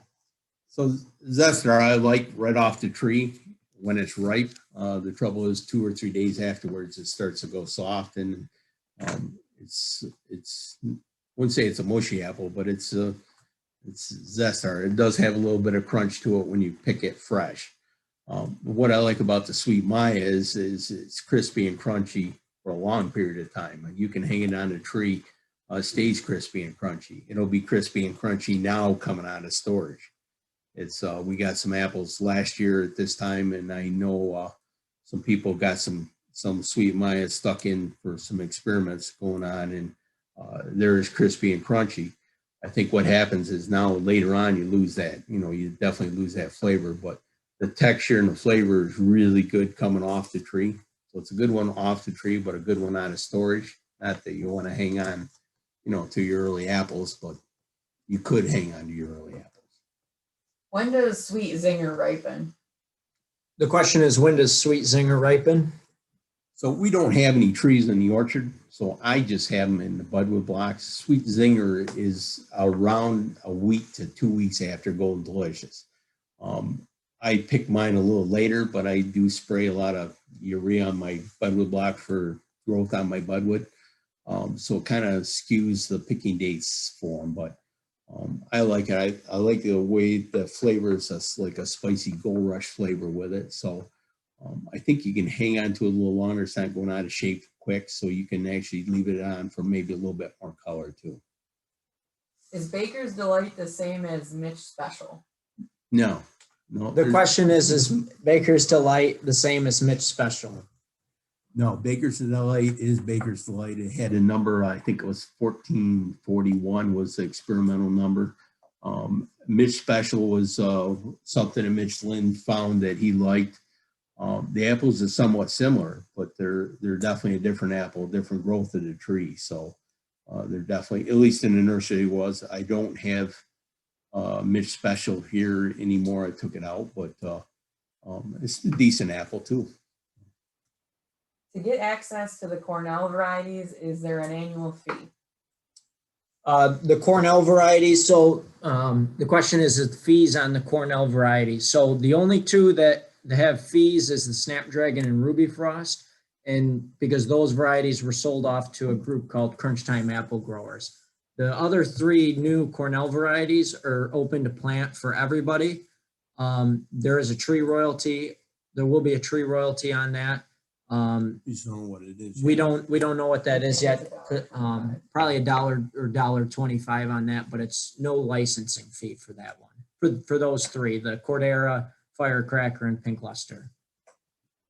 So Zestar, I like right off the tree when it's ripe. The trouble is 2 or 3 days afterwards, it starts to go soft, and it's I wouldn't say it's a mushy apple, but it's Zestar. It does have a little bit of crunch to it when you pick it fresh. What I like about the Sweet Maya is it's crispy and crunchy for a long period of time. You can hang it on a tree, stays crispy and crunchy. It'll be crispy and crunchy now coming out of storage. It's we got some apples last year at this time, and I know some people got some Sweet Maya stuck in for some experiments going on, and they're as crispy and crunchy. I think what happens is now later on you lose that, you definitely lose that flavor, but the texture and the flavor is really good coming off the tree. So it's a good one off the tree, but a good one out of storage. Not that you want to hang on, to your early apples, but you could hang on to your early apples. When does Sweet Zinger ripen? The question is, when does Sweet Zinger ripen? So we don't have any trees in the orchard, so I just have them in the Budwood blocks. Sweet Zinger is around a week to 2 weeks after Golden Delicious. I pick mine a little later, but I do spray a lot of urea on my Budwood block for growth on my Budwood. So it kind of skews the picking dates for them, but I like it. I like the way the flavor is like a spicy Gold Rush flavor with it. So I think you can hang on to it a little longer. It's not going out of shape quick, so you can actually leave it on for maybe a little bit more color too. Is Baker's Delight the same as Mitch Special? No. The question is Baker's Delight the same as Mitch Special? No, Baker's Delight is Baker's Delight. It had a number, I think it was 1441 was the experimental number. Mitch Special was something that Mitch Lynn found that he liked. The apples are somewhat similar, but they're definitely a different apple, different growth of the tree. So they're definitely, at least in the nursery was. I don't have Mitch Special here anymore. I took it out, but it's a decent apple too. To get access to the Cornell varieties, is there an annual fee? The Cornell varieties, so the question is the fees on the Cornell varieties. So the only two that have fees is the Snapdragon and Ruby Frost, and because those varieties were sold off to a group called Crunch Time Apple Growers. The other three new Cornell varieties are open to plant for everybody. There is a tree royalty. There will be a tree royalty on that. You just don't know what it is. We don't know what that is yet. Probably $1 or $1.25 on that, but it's no licensing fee for that one. For those three, the Cordera, Firecracker, and Pink Luster.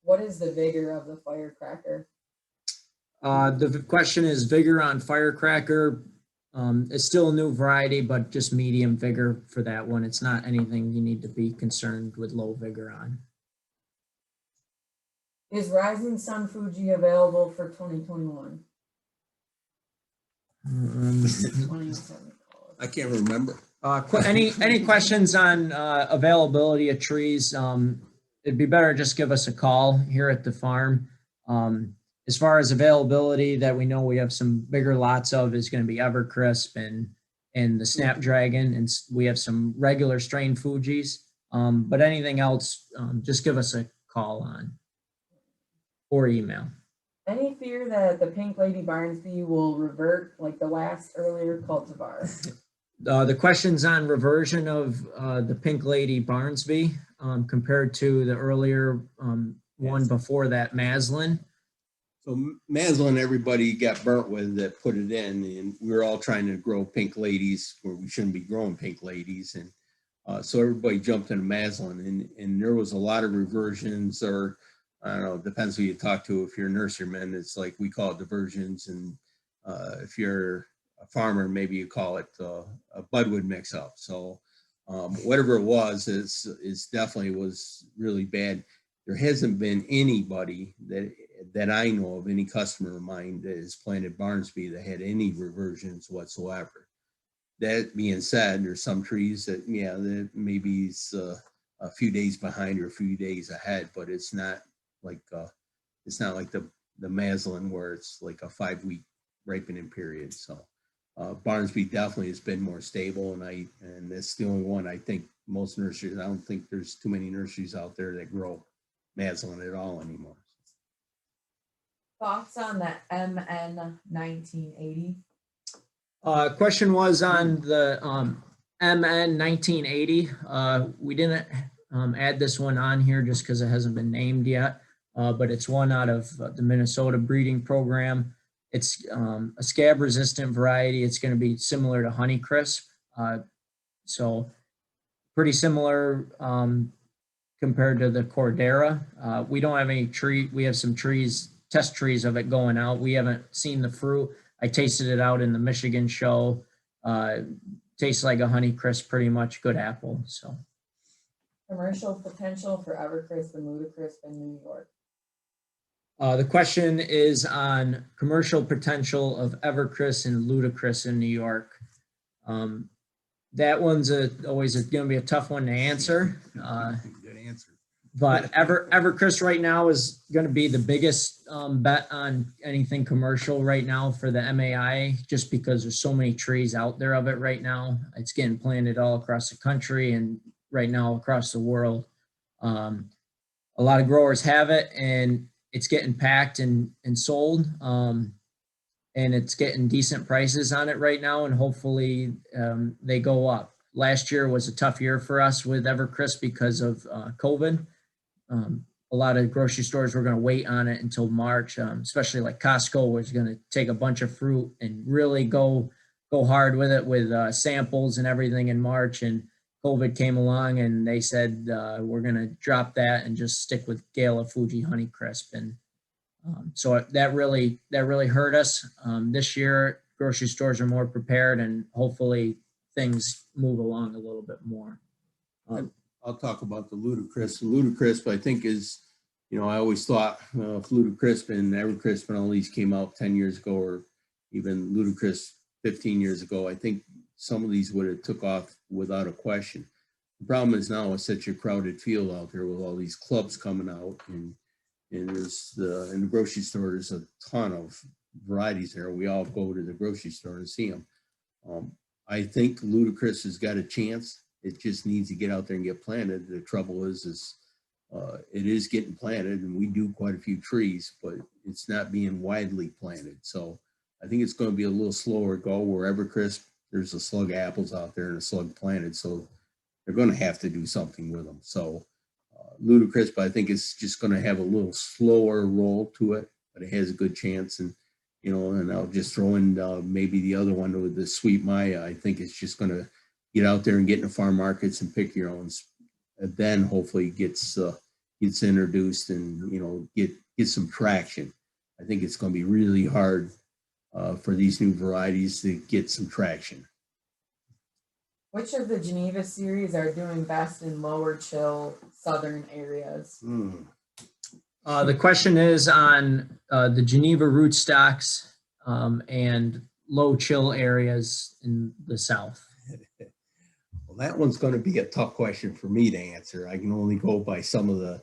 What is the vigor of the Firecracker? The question is vigor on Firecracker. It's still a new variety, but just medium vigor for that one. It's not anything you need to be concerned with low vigor on. Is Rising Sun Fuji available for 2021? I can't remember. Any questions on availability of trees? It'd be better just give us a call here at the farm. As far as availability that we know we have some bigger lots of is going to be Evercrisp and the Snapdragon, and we have some regular strain Fujis. But anything else, just give us a call on or email. Any fear that the Pink Lady Barnsby will revert like the last earlier cultivar? The questions on reversion of the Pink Lady Barnsby compared to the earlier one before that, Maslin. So Maslin, everybody got burnt with that put it in, and we were all trying to grow Pink Ladies where we shouldn't be growing Pink Ladies. And So everybody jumped into Maslin, and there was a lot of reversions, or I don't know, it depends who you talk to. If you're a nurseryman, it's like we call it diversions, and if you're a farmer, maybe you call it a budwood mix-up. So whatever it was, is definitely was really bad. There hasn't been anybody that I know of, any customer of mine that has planted Barnsby that had any reversions whatsoever. That being said, there's some trees that, yeah, that maybe it's a few days behind or a few days ahead, but it's not like the Maslin where it's like a 5-week ripening period. So Barnsby definitely has been more stable, and that's the only one. I think most nurseries, I don't think there's too many nurseries out there that grow Maslin at all anymore. Thoughts on the MN 1980? Question was on the MN 1980. We didn't add this one on here just because it hasn't been named yet, but it's one out of the Minnesota breeding program. It's a scab resistant variety. It's going to be similar to Honeycrisp. So pretty similar compared to the Cordera. We don't have any tree. We have some trees, test trees of it going out. We haven't seen the fruit. I tasted it out in the Michigan show. Tastes like a Honeycrisp, pretty much. Good apple. So Commercial potential for Evercrisp and Ludacrisp in New York. The question is on commercial potential of Evercrisp and Ludacrisp in New York. That one's always going to be a tough one to answer. Good answer. But Evercrisp right now is going to be the biggest bet on anything commercial right now for the MAI, just because there's so many trees out there of it right now. It's getting planted all across the country and right now across the world. A lot of growers have it, and it's getting packed and sold. And it's getting decent prices on it right now, and hopefully they go up. Last year was a tough year for us with Evercrisp because of COVID. A lot of grocery stores were going to wait on it until March, especially like Costco was going to take a bunch of fruit and really go hard with it with samples and everything in March. And COVID came along and they said, we're going to drop that and just stick with Gala Fuji Honeycrisp. And so that really hurt us. This year, grocery stores are more prepared, and hopefully things move along a little bit more. I'll talk about the Ludacrisp. Ludacrisp, I think, is, I always thought if Ludacrisp and Evercrisp and all these came out 10 years ago, or even Ludacrisp 15 years ago, I think some of these would have took off without a question. The problem is now it's such a crowded field out there with all these clubs coming out, and there's in the grocery store, there's a ton of varieties there. We all go to the grocery store and see them. I think Ludacrisp has got a chance. It just needs to get out there and get planted. The trouble is it is getting planted, and we do quite a few trees, but it's not being widely planted. So I think it's going to be a little slower go. Where Evercrisp, there's a slug of apples out there and a slug planted, so they're going to have to do something with them. So Ludacrisp, I think it's just going to have a little slower roll to it, but it has a good chance. And and I'll just throw in maybe the other one with the Sweet Maya. I think it's just going to get out there and get in the farm markets and pick your own. And then hopefully gets introduced and get some traction. I think it's going to be really hard for these new varieties to get some traction. Which of the Geneva series are doing best in lower chill southern areas? The question is on the Geneva rootstocks and low chill areas in the south. Well, that one's going to be a tough question for me to answer. I can only go by some of the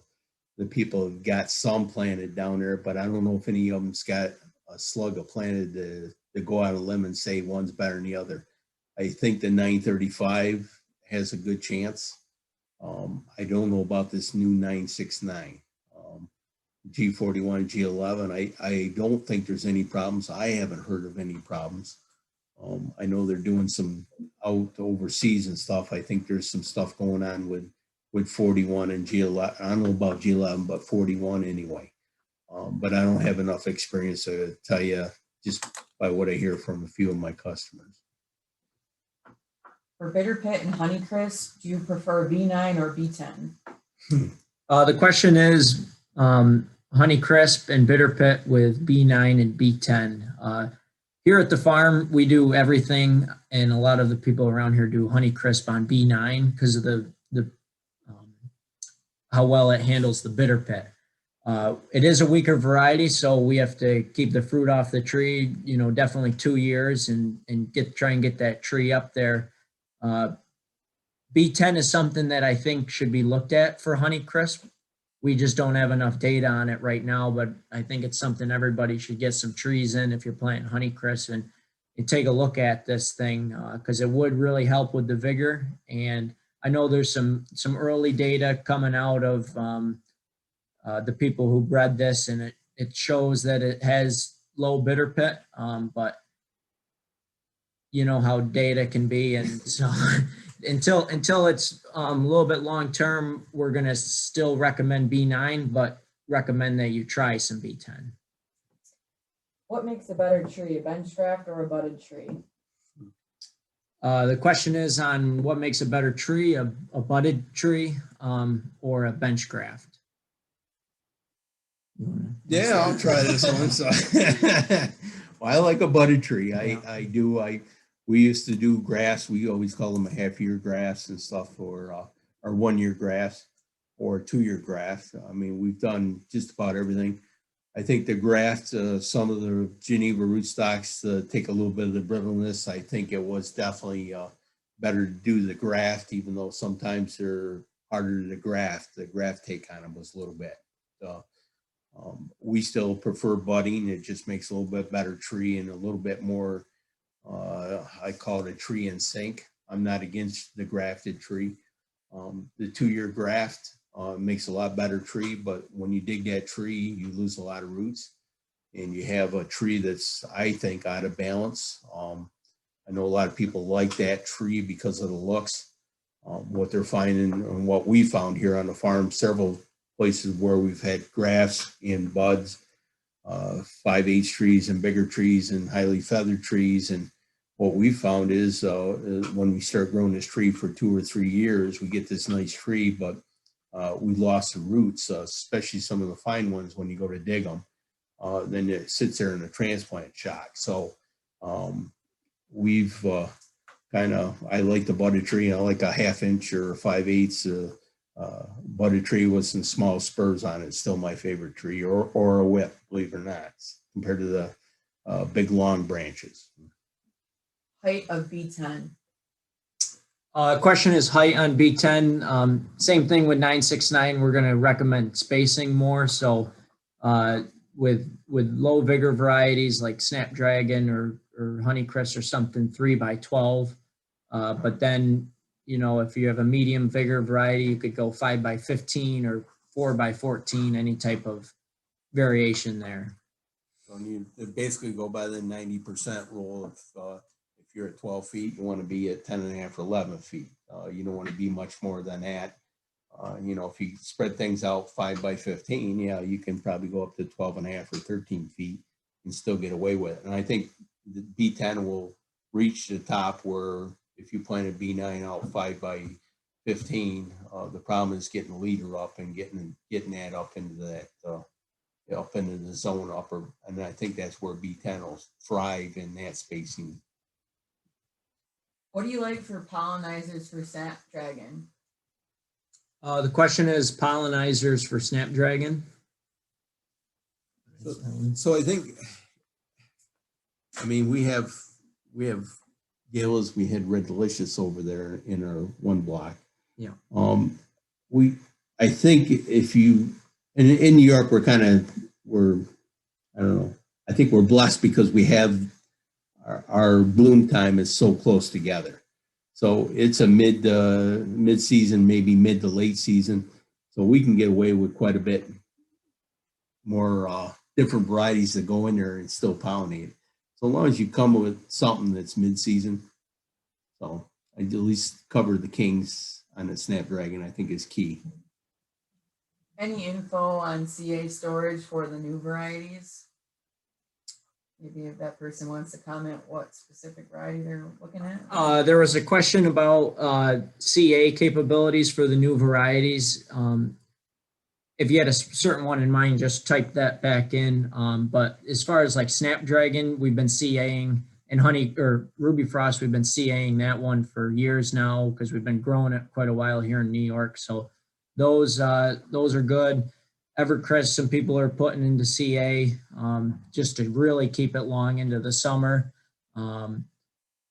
people who've got some planted down there, but I don't know if any of them's got a slug of planted to go out of limb and say one's better than the other. I think the 935 has a good chance. I don't know about this new 969. G41, G11, I don't think there's any problems. I haven't heard of any problems. I know they're doing some out overseas and stuff. I think there's some stuff going on with 41 and G11. I don't know about G11, but 41 anyway. But I don't have enough experience to tell you just by what I hear from a few of my customers. For Bitter Pit and Honeycrisp, do you prefer B9 or B10? The question is Honeycrisp and Bitter Pit with B9 and B10. Here at the farm, we do everything, and a lot of the people around here do Honeycrisp on B9 because of the how well it handles the Bitter Pit. It is a weaker variety, so we have to keep the fruit off the tree, you know, definitely 2 years and try and get that tree up there. B10 is something that I think should be looked at for Honeycrisp. We just don't have enough data on it right now, but I think it's something everybody should get some trees in if you're planting Honeycrisp and take a look at this thing because it would really help with the vigor. And I know there's some early data coming out of the people who bred this, and it shows that it has low bitter pit, but you know how data can be, and so until it's a little bit long term, we're going to still recommend B9, but recommend that you try some B10. What makes a better tree, a bench graft or a budded tree? The question is on what makes a better tree, a budded tree or a bench graft. Yeah, I'll try this one. So, well, I like a budded tree. We used to do grass. We always call them a half-year grass and stuff, or 1 year grass or 2 year grass. I mean, we've done just about everything. I think the graft, some of the Geneva rootstocks take a little bit of the brittleness. I think it was definitely better to do the graft, even though sometimes they're harder to graft. The graft take on them was a little bit. We still prefer budding. It just makes a little bit better tree and a little bit more, I call it a tree in sync. I'm not against the grafted tree. The 2 year graft makes a lot better tree, but when you dig that tree, you lose a lot of roots and you have a tree that's, I think, out of balance. I know a lot of people like that tree because of the looks. What they're finding and what we found here on the farm, several places where we've had grafts in buds, 5/8 trees and bigger trees and highly feathered trees. And what we found is when we start growing this tree for 2 or 3 years, we get this nice tree, but we lost the roots, especially some of the fine ones when you go to dig them. Then it sits there in a transplant shock. So we've I like the budded tree. I like a 1/2 inch or 5/8 budded tree with some small spurs on it. It's still my favorite tree, or a whip, believe it or not, compared to the big long branches. Height of B10. Question is height on B10. Same thing with 969. We're going to recommend spacing more. So with low vigor varieties like Snapdragon or Honeycrisp or something, 3x12. But then, you know, if you have a medium vigor variety, you could go 5x15 or 4x14, any type of variation there. So you basically go by the 90% rule. If you're at 12 feet, you want to be at 10.5 or 11 feet. You don't want to be much more than that. You know, if you spread things out 5x15, yeah, you can probably go up to 12.5 or 13 feet and still get away with it. And I think the B10 will reach the top where if you plant a B9 out 5x15, the problem is getting the leader up and getting that up into that up into the zone upper, and I think that's where B10 will thrive in that spacing. What do you like for pollinizers for Snapdragon? The question is pollinizers for Snapdragon. So I think, I mean, we have Galas, we had Red Delicious over there in our one block. Yeah. I think if you, in New York, I don't know, I think we're blessed because we have our bloom time is so close together. So it's a mid season, maybe mid to late season. So we can get away with quite a bit more different varieties that go in there and still pollinate. So long as you come with something that's mid-season, so I at least cover the kings on the Snapdragon, I think is key. Any info on CA storage for the new varieties? maybe if that person wants to comment what specific variety they're looking at. There was a question about CA capabilities for the new varieties. If you had a certain one in mind, just type that back in. But as far as like Snapdragon, we've been CAing, and Honey or Ruby Frost, we've been CAing that one for years now because we've been growing it quite a while here in New York. So those are good. Evercrest, some people are putting into CA just to really keep it long into the summer. And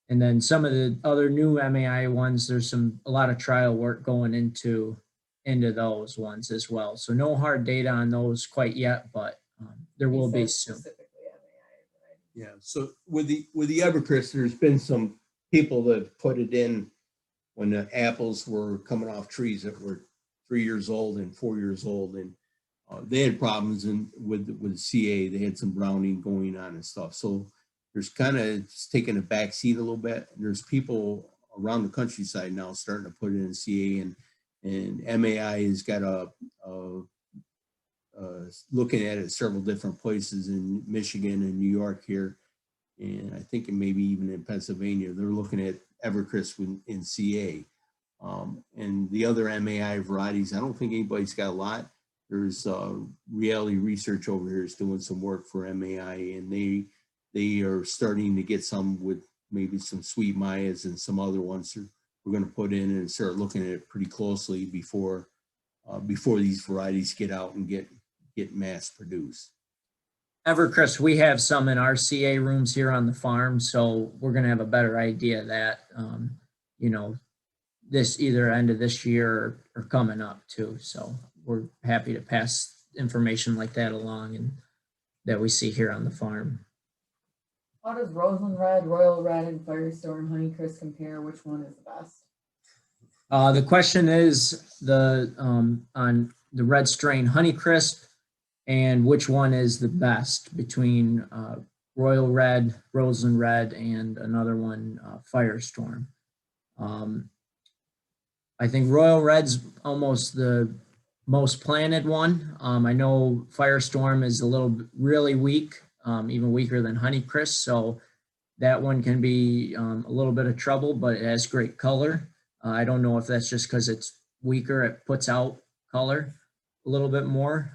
then some of the other new MAI ones, there's a lot of trial work going into those ones as well. So no hard data on those quite yet, but there will be soon. Yeah. So with the Evercrest, there's been some people that put it in when the apples were coming off trees that were 3 years old and 4 years old, and they had problems with CA. They had some browning going on and stuff. So there's kind of taking a back seat a little bit. There's people around the countryside now starting to put it in CA, and MAI has got looking at it several different places in Michigan and New York here, and I think maybe even in Pennsylvania. They're looking at Evercrest in CA. And the other MAI varieties, I don't think anybody's got a lot. There's Reality Research over here is doing some work for MAI, and they are starting to get some with maybe some Sweet Mayas and some other ones we're going to put in and start looking at it pretty closely before these varieties get out and get mass produced. Evercrest, we have some in our CA rooms here on the farm, so we're going to have a better idea of that, this either end of this year or coming up too. So we're happy to pass information like that along and that we see here on the farm. How does Roseland Red, Royal Red, and Firestorm Honeycrisp compare? Which one is the best? The question is on the red strain Honeycrisp and which one is the best between Royal Red, Roseland Red, and another one, Firestorm. I think Royal Red's almost the most planted one. I know Firestorm is really weak, even weaker than Honeycrisp. So that one can be a little bit of trouble, but it has great color. I don't know if that's just because it's weaker, it puts out color a little bit more.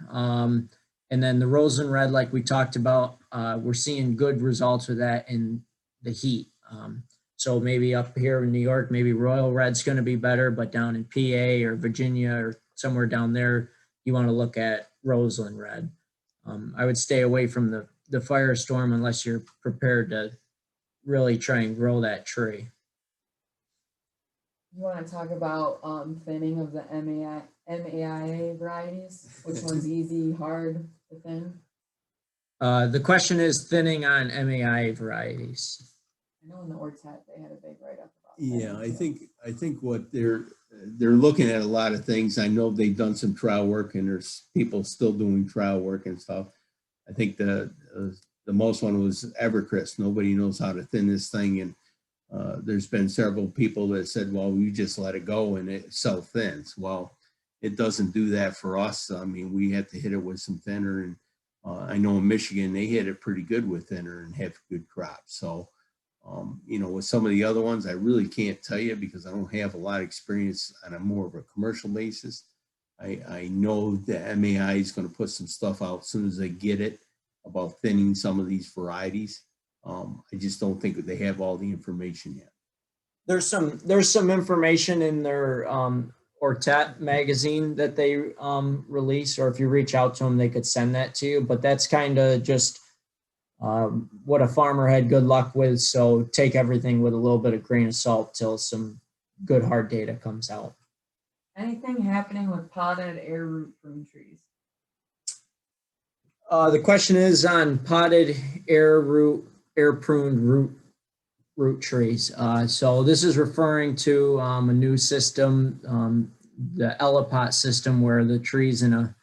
And then the Roseland Red, like we talked about, we're seeing good results with that in the heat. So maybe up here in New York, maybe Royal Red's going to be better, but down in PA or Virginia or somewhere down there, you want to look at Roseland Red. I would stay away from the Firestorm unless you're prepared to really try and grow that tree. You want to talk about thinning of the MAIA varieties? Which one's easy, hard to thin? The question is thinning on MAI varieties. I know in the Ortet they had a big write-up about that. Yeah, I think what they're looking at a lot of things. I know they've done some trial work, and there's people still doing trial work and stuff. I think the most one was Evercrest. Nobody knows how to thin this thing, and there's been several people that said, well, we just let it go and it self-thins. Well, it doesn't do that for us. I mean, we have to hit it with some thinner, and I know in Michigan they hit it pretty good with thinner and have good crops. So with some of the other ones, I really can't tell you because I don't have a lot of experience on a more of a commercial basis. I know that MAI is going to put some stuff out as soon as they get it about thinning some of these varieties. I just don't think that they have all the information yet. There's some information in their Ortet magazine that they release, or if you reach out to them, they could send that to you. But that's kind of just what a farmer had good luck with. So take everything with a little bit of grain of salt till some good hard data comes out. Anything happening with potted air root prune trees? The question is on potted air pruned root trees. So this is referring to a new system, the Elipot system, where the tree's in a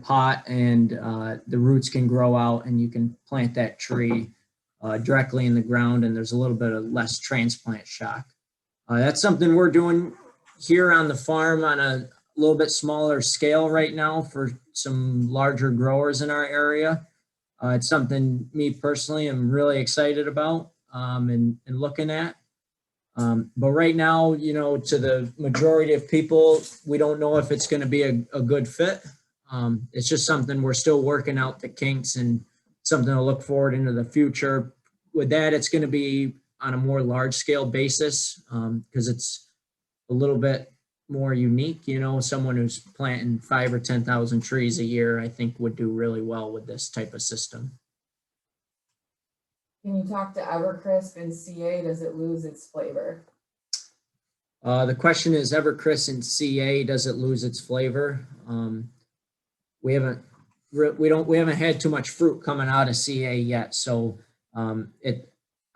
pot and the roots can grow out and you can plant that tree directly in the ground, and there's a little bit of less transplant shock. That's something we're doing here on the farm on a little bit smaller scale right now for some larger growers in our area. It's something me personally am really excited about and looking at. But right now, you know, to the majority of people, we don't know if it's going to be a good fit. It's just something we're still working out the kinks and something to look forward into the future. With that, it's going to be on a more large scale basis because it's a little bit more unique. You know, someone who's planting 5,000 or 10,000 trees a year, I think would do really well with this type of system. Can you talk to Evercrisp and CA? Does it lose its flavor? The question is Evercrisp and CA, does it lose its flavor? We haven't had too much fruit coming out of CA yet. So it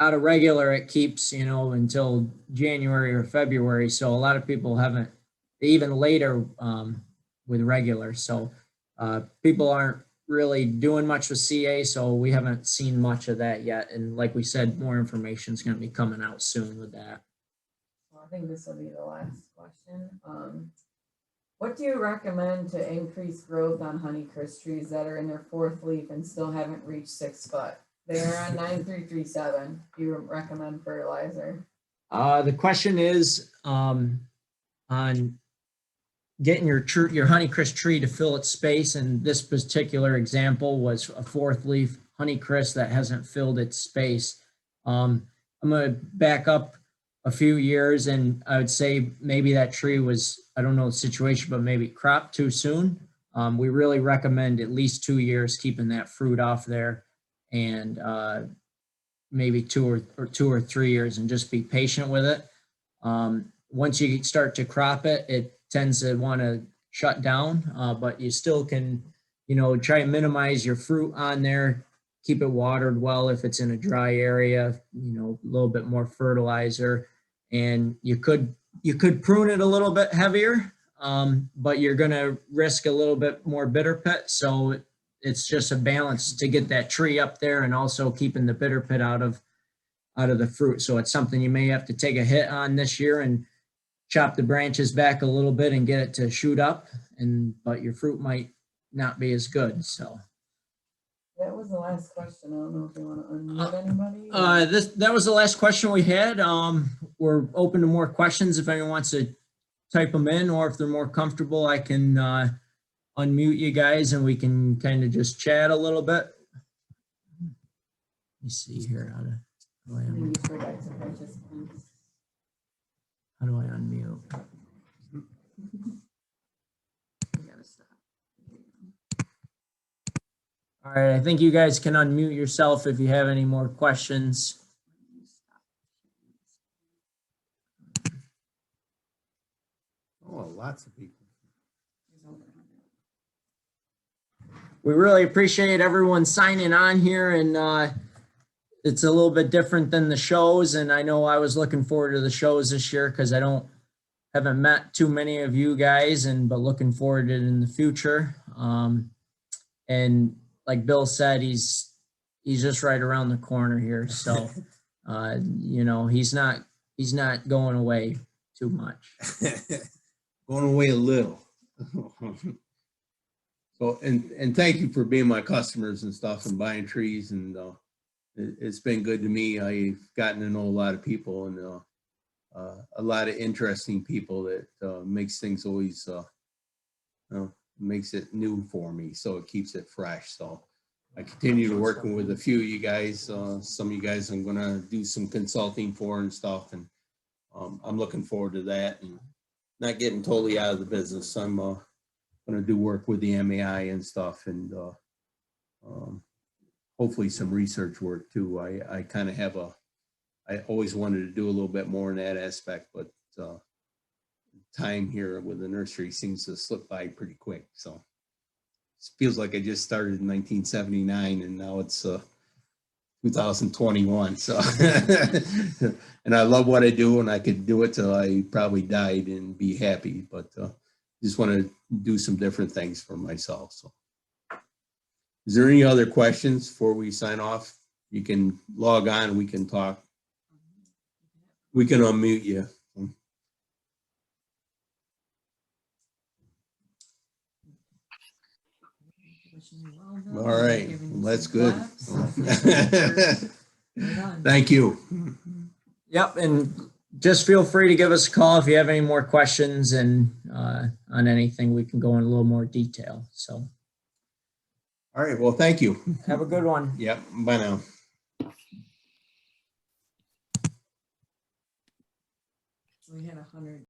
out of regular, it keeps, you know, until January or February. So a lot of people haven't, even later with regular. So people aren't really doing much with CA. So we haven't seen much of that yet. And like we said, more information is going to be coming out soon with that. I think this will be the last question. What do you recommend to increase growth on Honeycrisp trees that are in their 4th leaf and still haven't reached 6 foot? They are on 9337. Do you recommend fertilizer? The question is on getting your Honeycrisp tree to fill its space. And this particular example was a 4th leaf Honeycrisp that hasn't filled its space. I'm going to back up a few years, and I would say maybe that tree was, I don't know the situation, but maybe cropped too soon. We really recommend at least 2 years keeping that fruit off there, and maybe 2 or 3 years, and just be patient with it. Once you start to crop it, it tends to want to shut down, but you still can, you know, try and minimize your fruit on there. Keep it watered well if it's in a dry area, you know, a little bit more fertilizer. And you could prune it a little bit heavier, but you're going to risk a little bit more bitter pit. So it's just a balance to get that tree up there and also keeping the bitter pit out of the fruit. So it's something you may have to take a hit on this year and chop the branches back a little bit and get it to shoot up. But your fruit might not be as good. So. That was the last question. I don't know if you want to unmute anybody. That was the last question we had. We're open to more questions if anyone wants to type them in, or if they're more comfortable, I can unmute you guys and we can kind of just chat a little bit. Let me see here. How do I unmute? All right, I think you guys can unmute yourself if you have any more questions. Oh, lots of people. We really appreciate everyone signing on here, and it's a little bit different than the shows. And I know I was looking forward to the shows this year because I haven't met too many of you guys, but looking forward to it in the future. And like Bill said, he's just right around the corner here. So, you know, he's not going away too much. Going away a little. So, and thank you for being my customers and stuff and buying trees. And it's been good to me. I've gotten to know a lot of people and a lot of interesting people that makes things always, makes it new for me, so it keeps it fresh. So I continue to working with a few of you guys. Some of you guys I'm going to do some consulting for and stuff, and I'm looking forward to that and not getting totally out of the business. I'm going to do work with the MAI and stuff, and hopefully some research work too. I kind of have I always wanted to do a little bit more in that aspect, but time here with the nursery seems to slip by pretty quick. So it feels like I just started in 1979 and now it's 2021. So, and I love what I do and I could do it till I probably died and be happy, but just want to do some different things for myself. So is there any other questions before we sign off? You can log on and we can talk. We can unmute you. Wishing you well, Bill. All right, Giving you that's some good. claps. We're done. Thank you. Yep, and just feel free to give us a call if you have any more questions and on anything, we can go in a little more detail. So All right, well, thank you. have a good one. Yep, bye now. We hit 100.